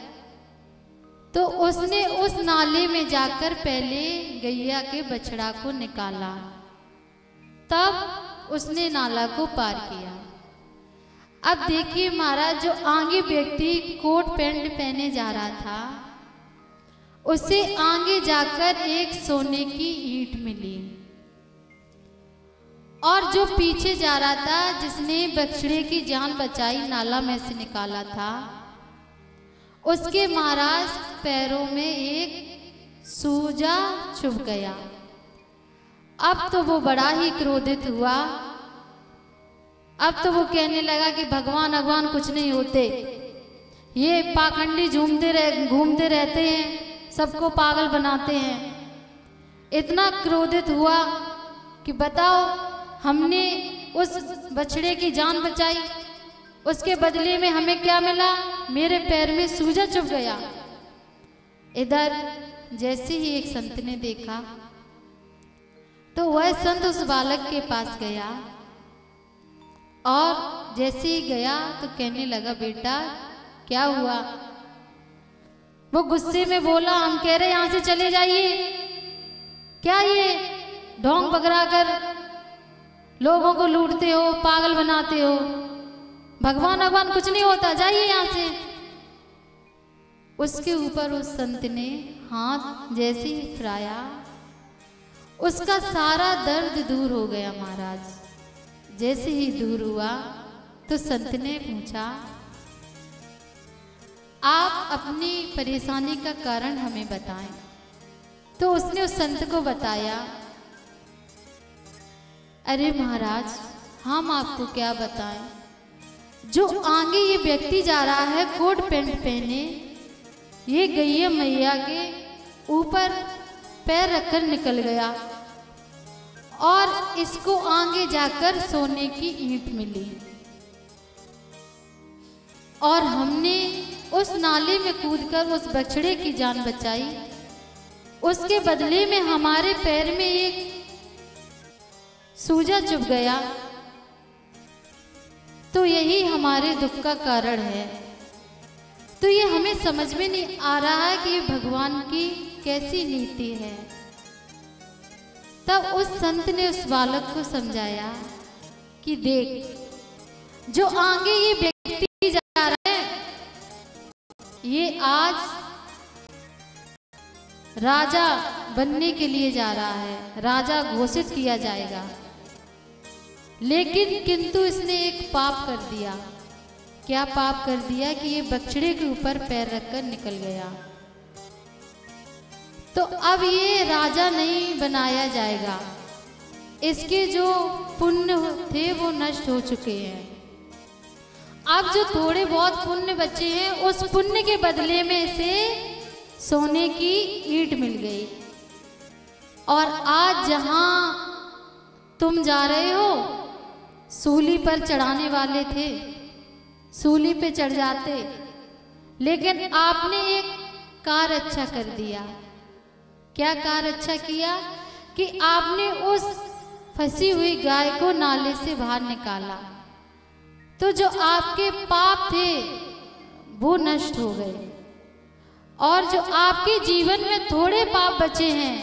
तो उसने उस नाले में जाकर पहले गैया के बछड़ा को निकाला, तब उसने नाला को पार किया। अब देखिए महाराज, जो आगे व्यक्ति कोट पैंट पहने जा रहा था, उसे आगे जाकर एक सोने की ईंट मिली, और जो पीछे जा रहा था, जिसने बछड़े की जान बचाई, नाला में से निकाला था, उसके महाराज पैरों में एक सूजा चुभ गया। अब तो वो बड़ा ही क्रोधित हुआ। अब तो वो कहने लगा कि भगवान भगवान कुछ नहीं होते, ये पाखंडी घूमते रहते हैं, सबको पागल बनाते हैं। इतना क्रोधित हुआ कि बताओ, हमने उस बछड़े की जान बचाई, उसके बदले में हमें क्या मिला? मेरे पैर में सूजा चुभ गया। इधर जैसे ही एक संत ने देखा, तो वह संत उस बालक के पास गया, और जैसे ही गया तो कहने लगा, बेटा क्या हुआ? वो गुस्से में बोला, हम कह रहे यहाँ से चले जाइए, क्या ये ढोंग पकड़ा कर लोगों को लूटते हो, पागल बनाते हो, भगवान भगवान कुछ नहीं होता, जाइए यहाँ से। उसके ऊपर उस संत ने हाथ जैसे ही फिराया, उसका सारा दर्द दूर हो गया महाराज। जैसे ही दूर हुआ तो संत ने पूछा, आप अपनी परेशानी का कारण हमें बताएं। तो उसने उस संत को बताया, अरे महाराज हम आपको क्या बताएं, जो आगे ये व्यक्ति जा रहा है कोट पैंट पहने, ये गैया मैया के ऊपर पैर रखकर निकल गया और इसको आगे जाकर सोने की ईंट मिली और हमने उस नाले में कूदकर उस बछड़े की जान बचाई। उसके बदले में हमारे पैर में एक सूजा चुभ गया, तो यही हमारे दुख का कारण है। तो ये हमें समझ में नहीं आ रहा है कि भगवान की कैसी नीति है। तब उस संत ने उस बालक को समझाया कि देख, जो आगे ये व्यक्ति जा रहा है, ये आज राजा बनने के लिए जा रहा है, राजा घोषित किया जाएगा। लेकिन किंतु इसने एक पाप कर दिया। क्या पाप कर दिया कि ये बछड़े के ऊपर पैर रखकर निकल गया। तो अब ये राजा नहीं बनाया जाएगा, इसके जो पुण्य थे वो नष्ट हो चुके हैं। अब जो थोड़े बहुत पुण्य बचे हैं, उस पुण्य के बदले में से सोने की ईंट मिल गई। और आज जहां तुम जा रहे हो, सूली पर चढ़ाने वाले थे, सूली पे चढ़ जाते, लेकिन आपने एक कार्य अच्छा कर दिया। क्या कार्य अच्छा किया कि आपने उस फंसी हुई गाय को नाले से बाहर निकाला। तो जो आपके पाप थे वो नष्ट हो गए, और जो आपके जीवन में थोड़े पाप बचे हैं,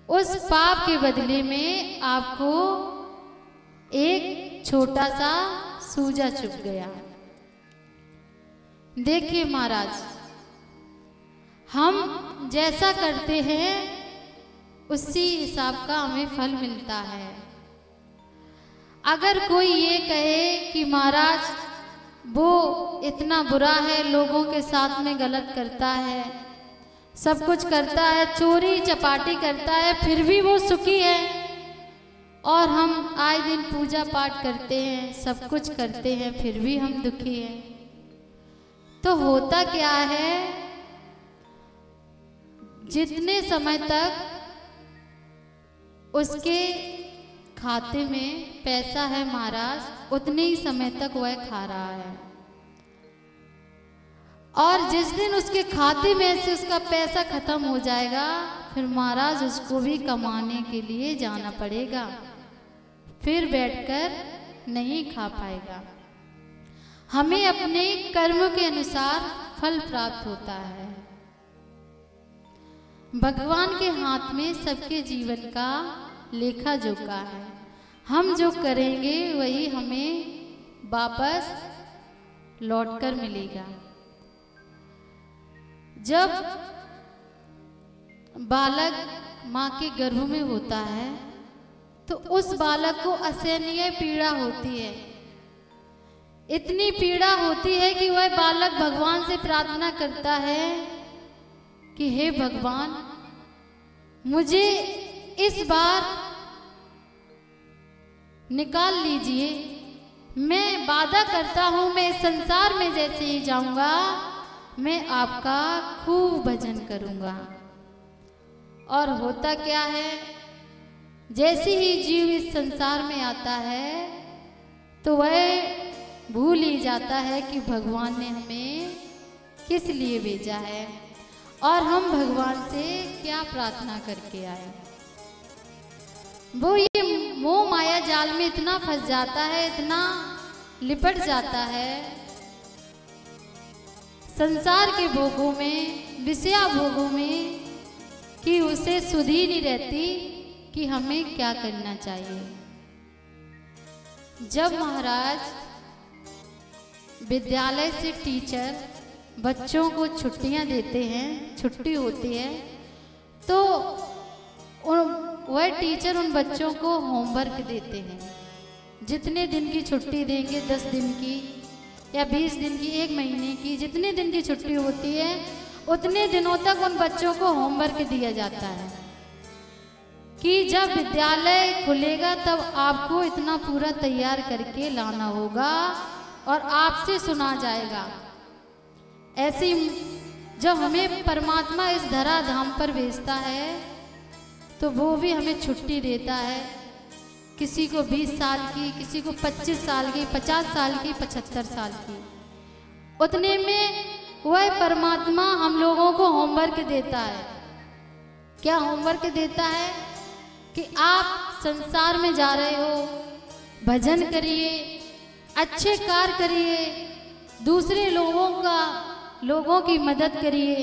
उस पाप के बदले में आपको एक छोटा सा सूजा चुभ गया। देखिए महाराज, हम जैसा करते हैं उसी हिसाब का हमें फल मिलता है। अगर कोई ये कहे कि महाराज वो इतना बुरा है, लोगों के साथ में गलत करता है, सब कुछ करता है, चोरी चपाटी करता है, फिर भी वो सुखी है, और हम आए दिन पूजा पाठ करते हैं, सब कुछ करते हैं, फिर भी हम दुखी हैं, तो होता क्या है, जितने समय तक उसके खाते में पैसा है महाराज, उतने ही समय तक वह खा रहा है। और जिस दिन उसके खाते में से उसका पैसा खत्म हो जाएगा, फिर महाराज उसको भी कमाने के लिए जाना पड़ेगा, फिर बैठकर नहीं खा पाएगा। हमें अपने कर्म के अनुसार फल प्राप्त होता है। भगवान के हाथ में सबके जीवन का लेखा जोखा है। हम जो करेंगे वही हमें वापस लौटकर मिलेगा। जब बालक माँ के गर्भ में होता है तो उस बालक को असहनीय पीड़ा होती है। इतनी पीड़ा होती है कि वह बालक भगवान से प्रार्थना करता है कि हे भगवान, मुझे इस बार निकाल लीजिए। मैं वादा करता हूँ, मैं इस संसार में जैसे ही जाऊंगा मैं आपका खूब भजन करूंगा। और होता क्या है, जैसे ही जीव इस संसार में आता है तो वह भूल ही जाता है कि भगवान ने हमें किस लिए भेजा है और हम भगवान से क्या प्रार्थना करके आए। वो ये मोह माया जाल में इतना फंस जाता है, इतना लिपट जाता है संसार के भोगों में, विषया भोगों में, कि उसे सुध ही नहीं रहती कि हमें क्या करना चाहिए। जब महाराज विद्यालय से टीचर बच्चों को छुट्टियां देते हैं, छुट्टी होती है, तो वह टीचर उन बच्चों को होमवर्क देते हैं। जितने दिन की छुट्टी देंगे, 10 दिन की, या 20 दिन की, 1 महीने की, जितने दिन की छुट्टी होती है उतने दिनों तक उन बच्चों को होमवर्क दिया जाता है कि जब विद्यालय खुलेगा तब आपको इतना पूरा तैयार करके लाना होगा और आपसे सुना जाएगा। ऐसी जब हमें परमात्मा इस धरा धाम पर भेजता है तो वो भी हमें छुट्टी देता है। किसी को 20 साल की, किसी को 25 साल की, 50 साल की, 75 साल की, उतने में वह परमात्मा हम लोगों को होमवर्क देता है। क्या होमवर्क देता है कि आप संसार में जा रहे हो, भजन करिए, अच्छे कार्य करिए, दूसरे लोगों की मदद करिए।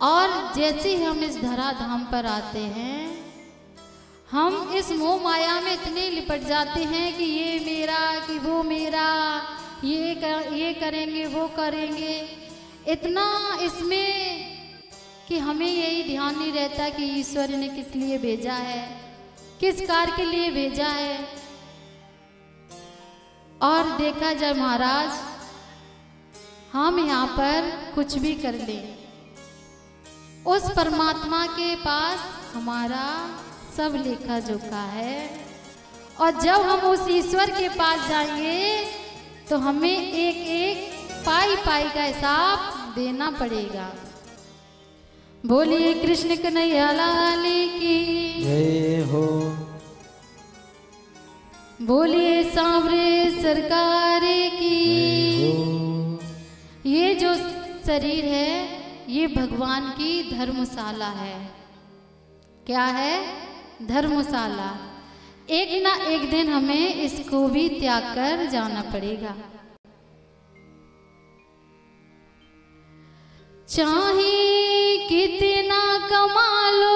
और जैसे ही हम इस धरा धाम पर आते हैं, हम इस मोह माया में इतने लिपट जाते हैं कि ये मेरा, कि वो मेरा, ये करेंगे, वो करेंगे, इतना इसमें कि हमें यही ध्यान नहीं रहता कि ईश्वर ने किस लिए भेजा है, किस कार्य के लिए भेजा है। और देखा जाए महाराज, हम यहाँ पर कुछ भी कर लें, उस परमात्मा के पास हमारा सब लेखा जोखा है। और जब हम उस ईश्वर के पास जाएंगे तो हमें एक एक पाई पाई का हिसाब देना पड़ेगा। बोलिए कृष्ण कन्हैया लाल की जय हो। बोलिए सांवरे सरकार की। ये जो शरीर है ये भगवान की धर्मशाला है। क्या है? धर्मशाला। एक ना एक दिन हमें इसको भी त्याग कर जाना पड़ेगा। चाहे कितना कमा लो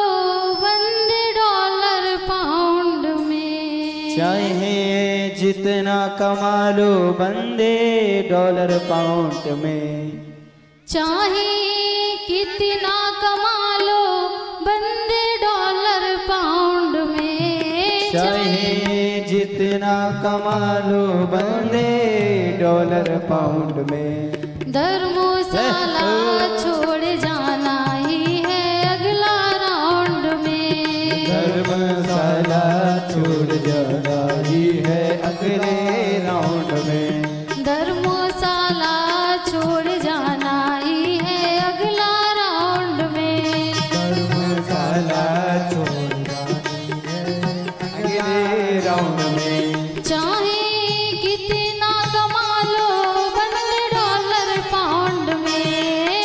बंदे डॉलर पाउंड में, चाहे जितना कमा लो बंदे डॉलर पाउंड में, चाहे कितना कमा लो बंदे डॉलर पाउंड में, चाहे जितना कमा लो बंदे डॉलर पाउंड में, धर्मशाला छोड़ जाना ही है अगला राउंड में, धर्मशाला छोड़ जाना ही है अगले राउंड में, धर्मशाला छोड़ जाना ही है अगला राउंड में, धर्मशाला छोड़ जानी है अगले राउंड में, चाहे कितना कमा लो बंदे डॉलर पाउंड में,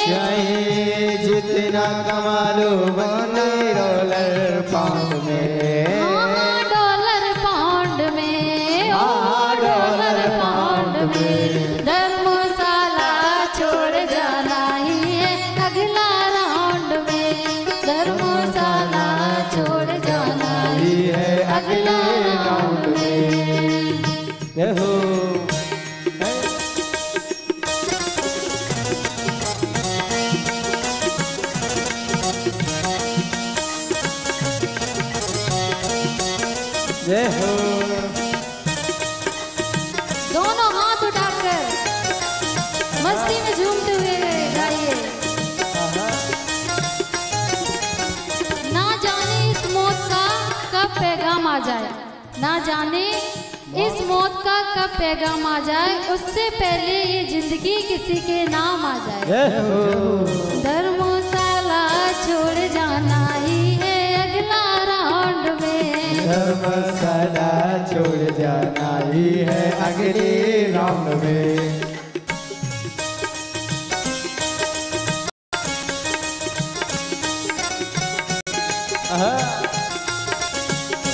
चाहे जितना कमा लो बंदे डॉलर पाउंड में, हाँ डॉलर पाउंड में, हाँ डॉलर पाउंड में, धर्मशाला छोड़ जाना ही है अगला राउंड में, धर्मशाला छोड़ जाना ही है अगला राउंड में। देखो देखो दोनों हाथ उठाकर मस्ती में झूमते हुए गाइए। ना जाने इस मौत का कब पैगाम आ जाए, ना जाने इस मौत का कब पैगाम आ जाए, उससे पहले ये जिंदगी किसी के नाम आ जाए। देखो धर्मशाला छोड़ जाना ही है अगला राउंड में, धर्मशाला छोड़ जाना ही है अगले राउंड में,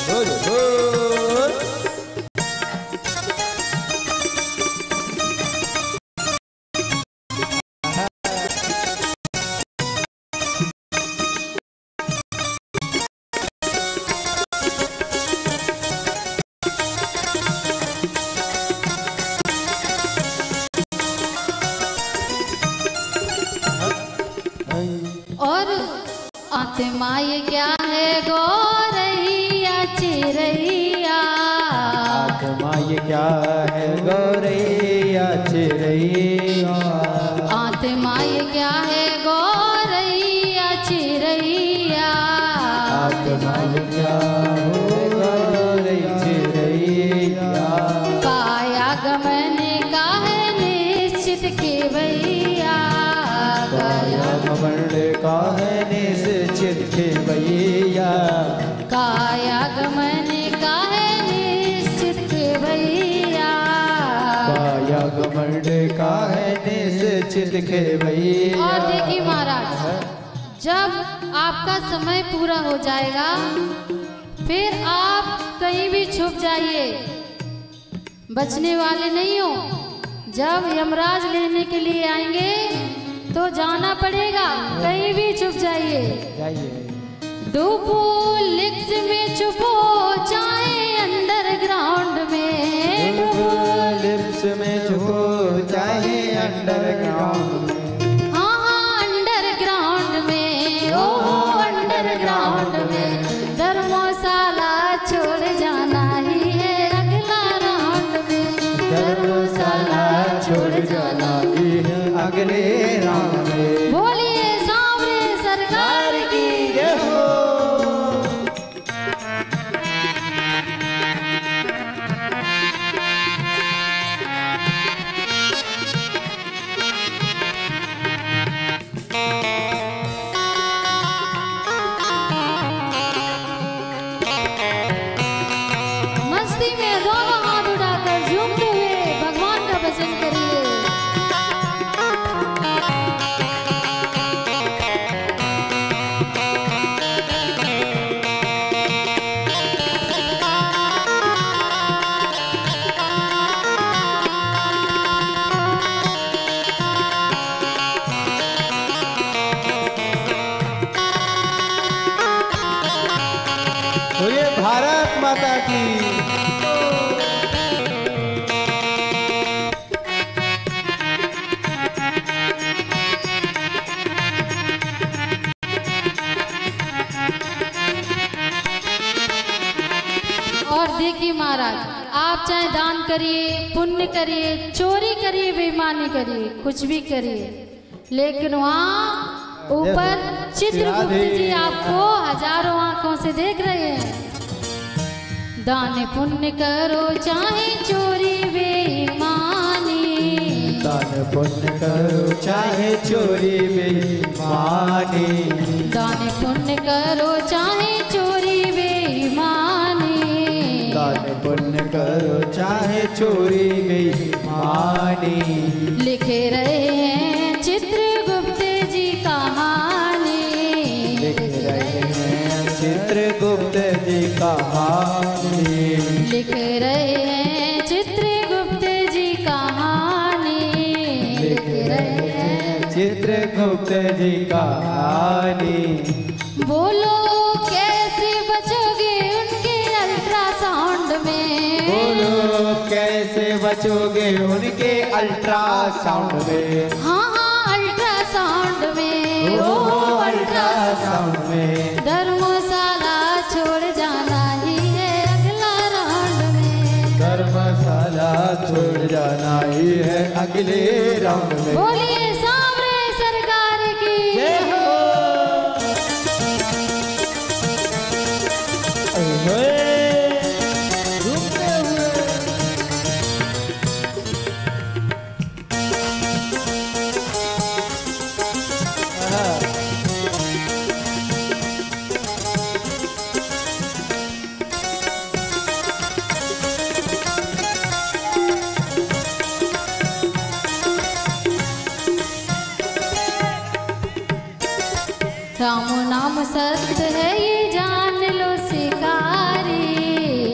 बोल बोल और आत्मा ये क्या है गौरैया चिरैया, आत्मा ये क्या है गौरैया चिरैया चिरैया। आत्मा ये क्या है गौरैया चिरैया। आत्मा ये क्या है गौरैया चिरैया। काया गमन का है निश्चित केवैया। काया गमन का है निश्चित केवैया। काया गमन का है निश्चित केवैया। काया गमन का है निश्चित केवैया। और देखिए महाराज, जब आपका समय पूरा हो जाएगा फिर आप कहीं भी छुप जाइए, बचने वाले नहीं हो। जब यमराज लेने के लिए आएंगे तो जाना पड़ेगा, कहीं भी छुप जाइए। डूबो लिप्स में छुपो चाहे अंडरग्राउंड में। डूबो लिप्स में छुपो चाहे अंडरग्राउंड में। हाँ अंडरग्राउंड में, ओ अंडरग्राउंड में। धर्मशाला छोड़ जाना ही है अगला राउंड में। धर्मशाला छोड़ जाना ही है अगले राउंड में। बोलिए सांवरे सरकार की जय हो। मस्ती में दोनों हाथ उठाकर झूमते हुए भगवान का भजन करिए। बोलिए भारत माता की। और देखिए महाराज, आप चाहे दान करिए, पुण्य करिए, चोरी करिए, बेईमानी करिए, कुछ भी करिए, लेकिन वहाँ ऊपर चित्रगुप्त जी आपको हजारों आंखों से देख रहे हैं। दान पुण्य करो चाहे चोरी बेईमानी। दान पुण्य करो चाहे चोरी बेईमानी। दान पुण्य करो चाहे चोरी बेईमानी। दान पुण्य करो चाहे चोरी बेईमानी। लिखे रहे हैं चित्रगुप्त जी कहानी। लिख रहे हैं चित्रगुप्त जी कहानी। लिख रहे हैं चित्रगुप्त जी कहानी। लिख रहे हैं चित्रगुप्त जी कहानी। बोलो कैसे बचोगे उनके अल्ट्रासाउंड में। बोलो कैसे बचोगे उनके अल्ट्रासाउंड में। हाँ हाँ अल्ट्रासाउंड में, ओ अल्ट्रासाउंड में। धर्मशाला छोड़ जाना ही है अगला राउंड में। धर्मशाला छोड़ जाना ही है अगले राउंड में। बोलिए सांवरे सरकार की जय हो। घूमते हुए राम नाम सत्य है ये जान लो शिकारी।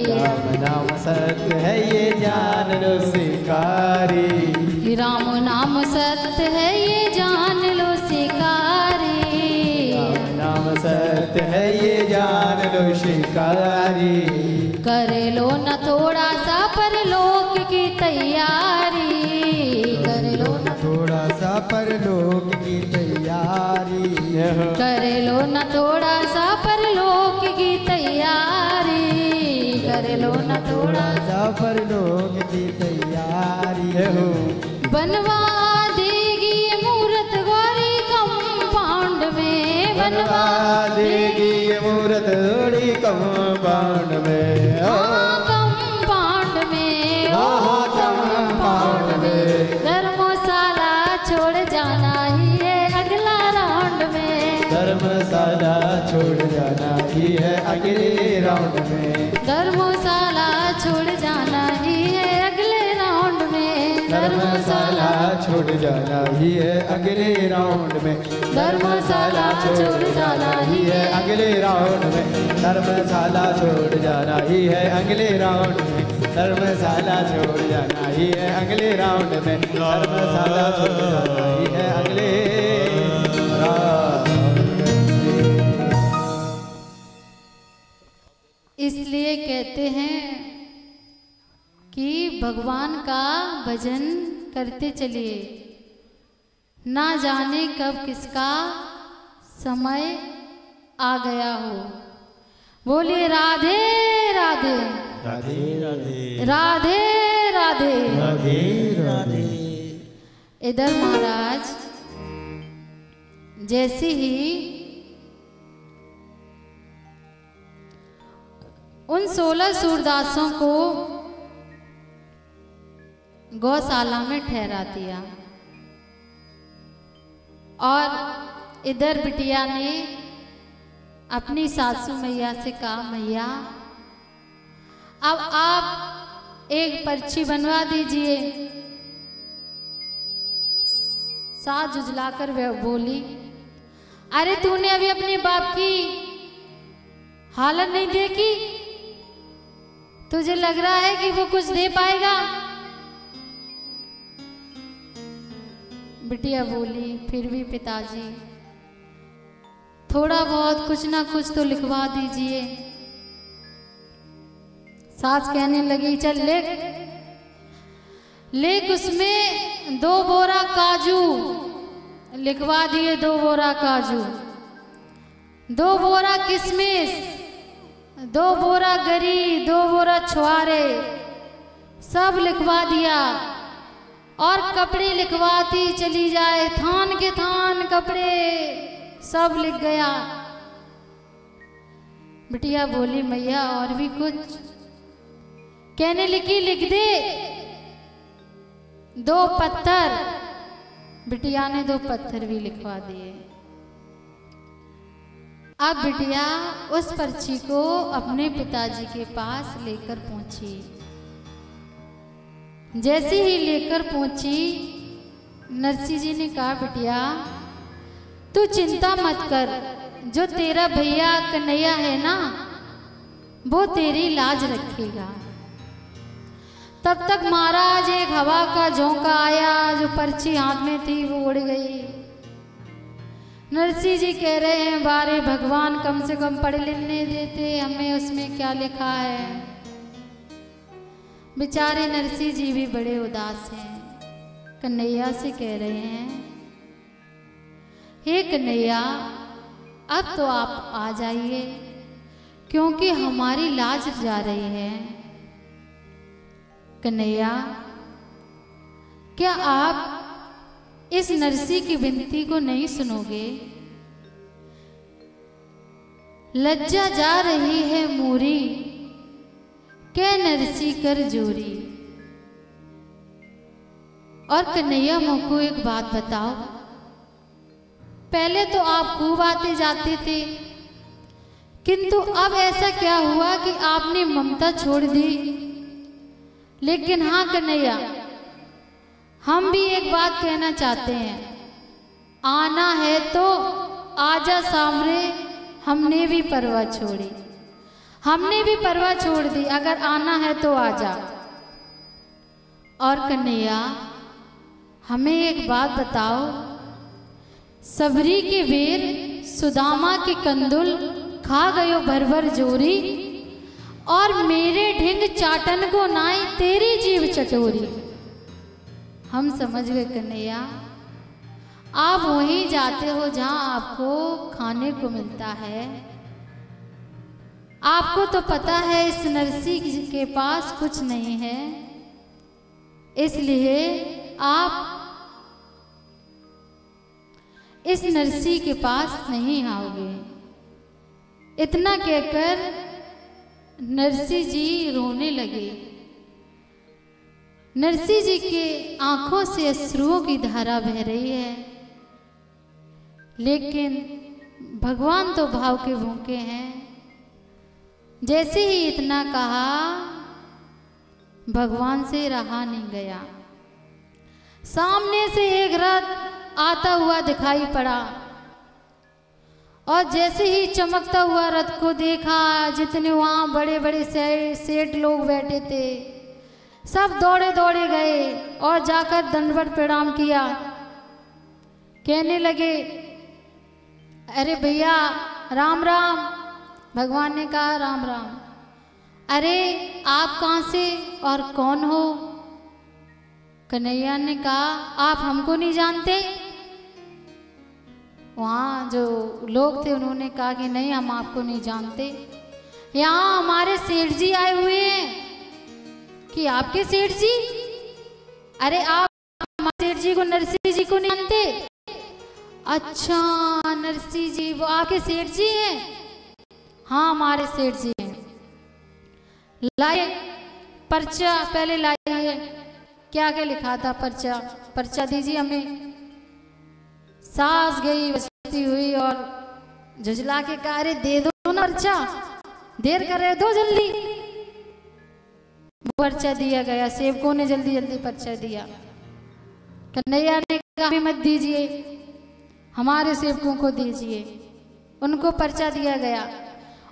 राम नाम सत्य है ये जान लो शिकारी। राम नाम सत्य है ये जान लो शिकारी। राम नाम सत्य है ये जान लो शिकारी। कर लो न थोड़ा सा परलोक की तैयारी। कर लो न थोड़ा सा परलोक की तैयारी। कर लो न थोड़ा सा परलोक की तैयारी। कर लो न थोड़ा सा परलोक की तैयारी। कंपाउंड में, कंपाउंड में, कंपाउंड में धर्मशाला छोड़ जाना ही है अगला राउंड में, धर्मशाला छोड़ जाना ही है अगले राउंड में, धर्मशाला छोड़ जाना ही है अगले राउंड में, धर्मशाला छोड़ जाना ही है अगले राउंड में, धर्मशाला छोड़ जाना ही है अगले राउंड में, धर्मशाला छोड़ जाना ही है अगले राउंड में, धर्मशाला छोड़ जाना ही है अगले राउंड में, धर्मशाला छोड़ जाना ही है अगले राउंड में। इसलिए कहते हैं कि भगवान का भजन करते चलिए, ना जाने कब किसका समय आ गया हो। बोलिए राधे राधे, राधे राधे, राधे राधे, राधे राधे। इधर महाराज जैसे ही उन 16 सूरदासों को गौशाला में ठहरा दिया और इधर बिटिया ने अपनी सासू मैया से कहा, मैया अब आप एक पर्ची बनवा दीजिए। सास जुझलाकर बोली, अरे तूने अभी अपने बाप की हालत नहीं देखी, तुझे लग रहा है कि वो कुछ दे पाएगा? बिटिया बोली, फिर भी पिताजी थोड़ा बहुत कुछ ना कुछ तो लिखवा दीजिए। सास कहने लगी, चल लेख उसमें 2 बोरा काजू लिखवा दिए, 2 बोरा काजू, 2 बोरा किशमिश, 2 बोरा गरी, 2 बोरा छुआरे, सब लिखवा दिया। और कपड़े लिखवाती चली जाए, थान के थान कपड़े सब लिख गया। बिटिया बोली, मैया और भी कुछ? कहने लगी, लिख दे 2 पत्थर। बिटिया ने 2 पत्थर भी लिखवा दिए। अब बिटिया उस पर्ची को अपने पिताजी के पास लेकर पहुंची। जैसे ही लेकर पहुंची, नरसी जी ने कहा, बिटिया तू चिंता मत कर, जो तेरा भैया कन्हैया है ना, वो तेरी लाज रखेगा। तब तक महाराज एक हवा का झोंका आया, जो पर्ची हाथ में थी वो उड़ गई। नरसी जी कह रहे हैं, बारे भगवान कम से कम पढ़ लेने देते, हमें उसमें क्या लिखा है। बेचारे नरसी जी भी बड़े उदास हैं। कन्हैया से कह रहे हैं, हे कन्हैया अब तो आप आ जाइए, क्योंकि हमारी लाज जा रही है। कन्हैया क्या आप इस नरसी की विनती को नहीं सुनोगे? लज्जा जा रही है मूरी, के नरसी कर जोरी। और कन्हैया मुझको एक बात बताओ, पहले तो आप खूब आते जाते थे, किंतु अब ऐसा क्या हुआ कि आपने ममता छोड़ दी? लेकिन हाँ कन्हैया, हम भी एक बात कहना चाहते हैं, आना है तो आजा सामरे, हमने भी परवाह छोड़ी, हमने भी परवाह छोड़ दी, अगर आना है तो आजा। और कन्हैया हमें एक बात बताओ, सबरी के बेर सुदामा के कंदुल खा गयो भर भर जोरी, और मेरे ढिंग चाटन को नाई तेरी जीव चटोरी। हम समझ गए कन्हैया, आप वहीं जाते हो जहां आपको खाने को मिलता है। आपको तो पता है इस नरसी के पास कुछ नहीं है, इसलिए आप इस नरसी के पास नहीं आओगे। इतना कहकर नरसिंह जी रोने लगे। नरसिंह जी के आंखों से अश्रुओं की धारा बह रही है, लेकिन भगवान तो भाव के भूखे हैं। जैसे ही इतना कहा, भगवान से रहा नहीं गया। सामने से एक रथ आता हुआ दिखाई पड़ा और जैसे ही चमकता हुआ रथ को देखा, जितने वहाँ बड़े बड़े सेठ लोग बैठे थे, सब दौड़े दौड़े गए और जाकर दंडवत प्रणाम किया। कहने लगे, अरे भैया राम राम। भगवान ने कहा राम राम। अरे आप कहाँ से और कौन हो? कन्हैया ने कहा, आप हमको नहीं जानते? वहाँ जो लोग थे उन्होंने कहा कि नहीं, हम आपको नहीं जानते। यहाँ हमारे सेठ जी आए हुए हैं। कि आपके सेठ जी? अरे आप हमारे सेठ जी को, नरसिंह जी को नहीं जानते? अच्छा, नरसिंह जी वो आपके सेठ जी हैं? हाँ, हमारे सेठ जी हैं। लाइए पर्चा, पहले लाइए। क्या क्या लिखा था? पर्चा, पर्चा दीजिए हमें। सास गई बचती हुई और झुझला के कहा, अरे दे दो ना पर्चा, देर कर रहे, दो जल्दी। पर्चा दिया गया। सेवकों ने जल्दी जल्दी पर्चा दिया। कन्हैया ने कहा, मत दीजिए, हमारे सेवकों को दीजिए। उनको पर्चा दिया गया।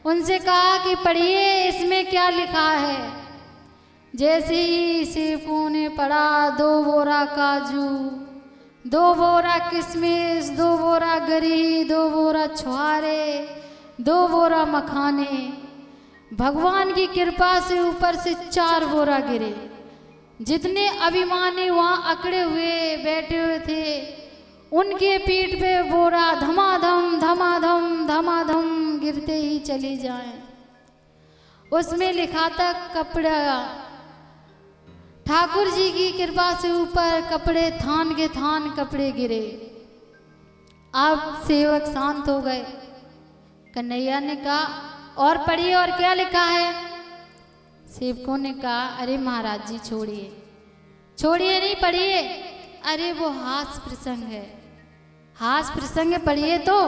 उनसे कहा कि पढ़िए, इसमें क्या लिखा है। जैसे ही सेवकों ने पढ़ा, 2 बोरा काजू, 2 बोरा किशमिश, 2 बोरा गरी, 2 बोरा छुहारे, 2 बोरा मखाने। भगवान की कृपा से ऊपर से 4 बोरा गिरे। जितने अभिमानी वहाँ अकड़े हुए बैठे हुए थे, उनके पीठ पे बोरा धमाधम धमाधम धमाधम गिरते ही चली जाएं। उसमें लिखा था कपड़ा। ठाकुर जी की कृपा से ऊपर कपड़े, थान के थान कपड़े गिरे। अब सेवक शांत हो गए। कन्हैया ने कहा, और पढ़िए, और क्या लिखा है? सेवकों ने कहा, अरे महाराज जी छोड़िए, छोड़िए, नहीं पढ़िए। अरे वो हास्य प्रसंग है, हास्य प्रसंग है, पढ़िए तो।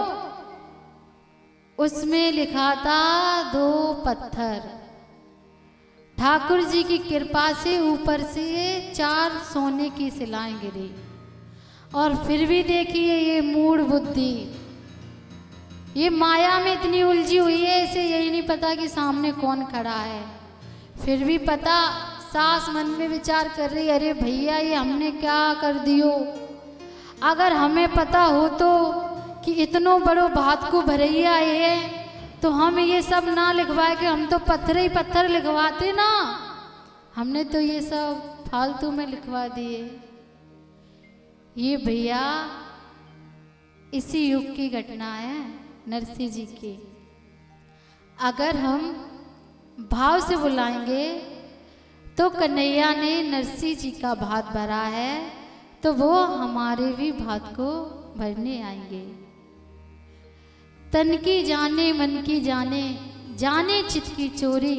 उसमें लिखा था 2 पत्थर। ठाकुर जी की कृपा से ऊपर से 4 सोने की सिलाएं गिरी। और फिर भी देखिए ये मूढ़ बुद्धि, ये माया में इतनी उलझी हुई है, इसे यही नहीं पता कि सामने कौन खड़ा है। फिर भी पता, सास मन में विचार कर रही, अरे भैया ये हमने क्या कर दियो। अगर हमें पता हो तो कि इतनो बड़ो बात को भरैया है, तो हम ये सब ना लिखवाए कि हम तो पत्थर ही पत्थर लिखवाते ना। हमने तो ये सब फालतू में लिखवा दिए। ये भैया इसी युग की घटना है, नरसिंह जी की। अगर हम भाव से बुलाएंगे तो कन्हैया ने नरसिंह जी का भात भरा है, तो वो हमारे भी भात को भरने आएंगे। तन की जाने मन की जाने, जाने चित की चोरी।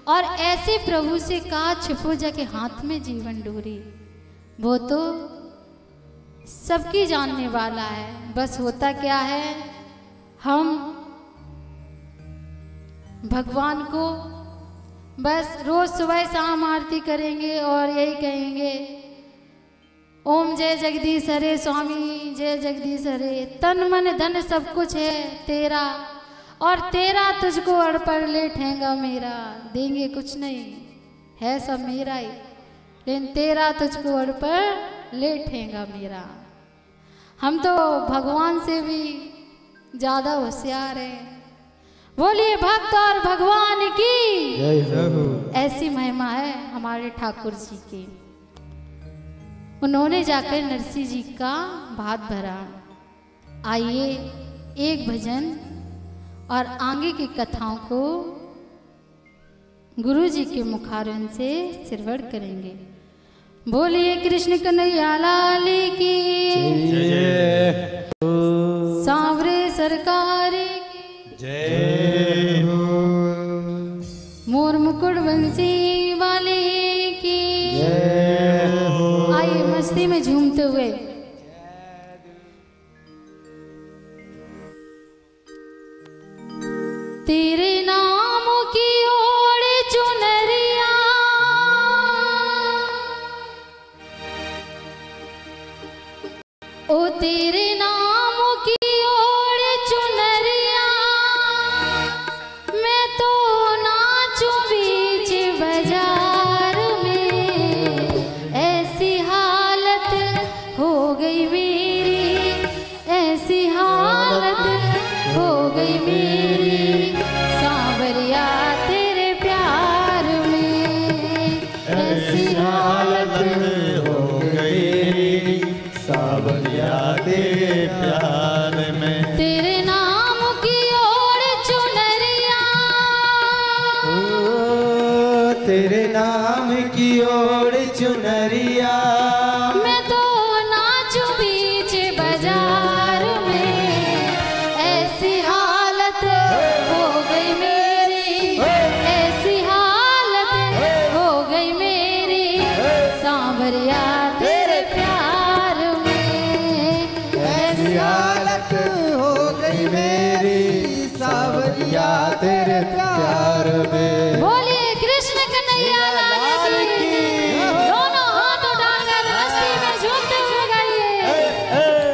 और ऐसे प्रभु से कहा, छिपो जाके हाथ में जीवन डोरी। वो तो सबकी जानने वाला है। बस होता क्या है, हम भगवान को बस रोज सुबह शाम आरती करेंगे और यही कहेंगे, ओम जय जगदीश हरे स्वामी, जय जगदीश हरे। तन मन धन सब कुछ है तेरा, और तेरा तुझको अड़पड़ ले ठेंगा मेरा। देंगे कुछ नहीं, है सब मेरा ही, लेकिन तेरा तुझको अड़पड़ ले ठेंगा मेरा। हम तो भगवान से भी ज़्यादा होशियार हैं। बोलिए भक्त और भगवान की जय हो। ऐसी महिमा है हमारे ठाकुर जी की। उन्होंने जाकर नरसिंह जी का भात भरा। आइए एक भजन और आगे की कथाओं को गुरु जी के मुखारविंद से श्रवण करेंगे। बोलिए कृष्ण कन्हैया लाल की जय हो। सांवरे सरकार की जय हो। मुकुट बंसी वाले की आइए मस्ती में झूमते हुए तेरे नाम की ओर चुनरिया ओ तेरे नाम की ओर चुनरिया मैं तो नाचूं बीच बाजार में ऐसी हालत हो गई मेरी ऐसी हालत हो गई मेरी सांवरिया तेरे प्यार में ऐसी हालत हो गई सांवरिया तेरे प्यार में तेरे नाम की ओर चुनरिया तेरे नाम की ओर चुनरिया मैं तो नाचूं बीच बाजार में ऐसी हालत हो गई मेरी ऐसी हालत हो गई मेरी सांवरिया तेरे प्यार में ऐसी हालत हो गई मेरी सांवरिया तेरे प्यार में बोलिए कृष्ण कन्हैया लाल की दोनों हाथ उठाकर मस्ती में झूमते हुए गाइए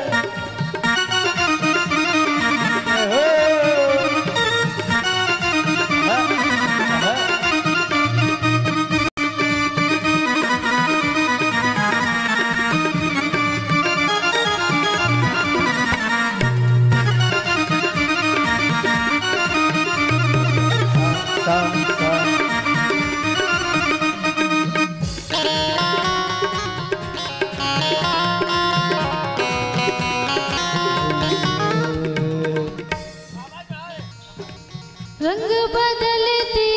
रंग बदलती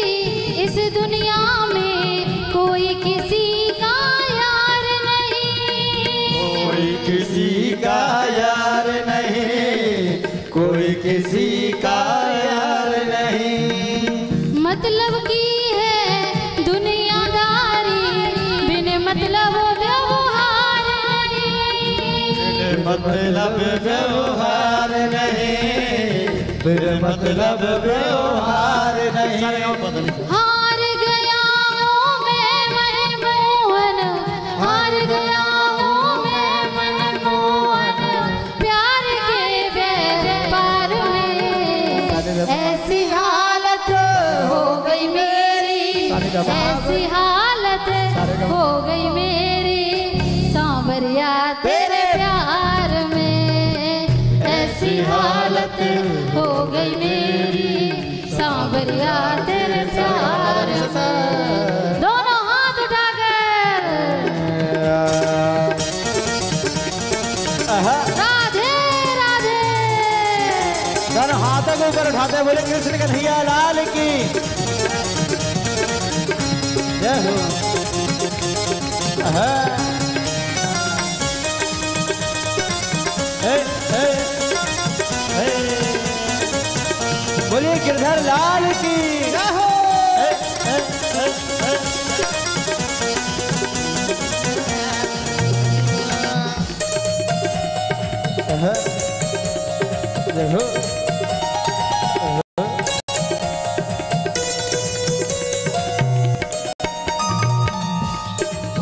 इस दुनिया में कोई किसी का यार नहीं कोई किसी का यार नहीं कोई किसी का यार नहीं मतलब की है दुनियादारी बिन मतलब व्यवहार नहीं मतलब व्यवहार नहीं फिर मतलब व्यवहार नहीं हार गया हूँ मैं मनमोहन हार गया हूँ मैं मनमोहन प्यार के व्यापार में ऐसी हालत हो गई मेरी ऐसी हालत हो गई मेरी सांवरिया तेरे प्यार में ऐसी हालत हो गई मेरी सांवरिया तेरे प्यार में दोनों हाथ उठाकर राधे राधे दोनों हाथों को ऊपर उठाते बोले कृष्ण कन्हैया लाल की जय हो बोलिए गिरधर लाल की जय हो जय हो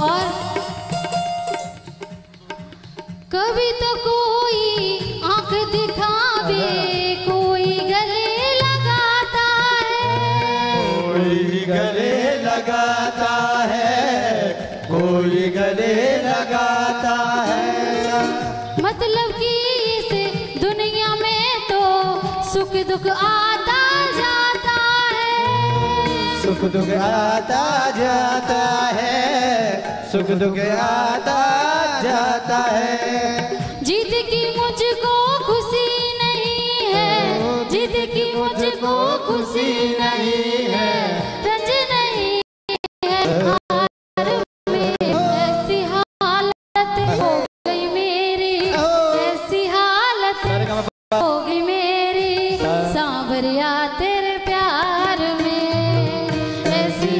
और कभी तो कोई आंख दिखावे कोई गले लगाता है कोई गले लगाता है कोई गले लगाता है मतलब कि इस दुनिया में तो सुख दुख आता जाता है सुख दुख आता जाता है सुख दुख आता जाता है जीत की मुझको खुशी नहीं है जीत की मुझको खुशी नहीं है रंज नहीं है हार में ऐसी हालत हो गई मेरी ऐसी हालत हो गई मेरी सांवरिया तेरे प्यार में ऐसी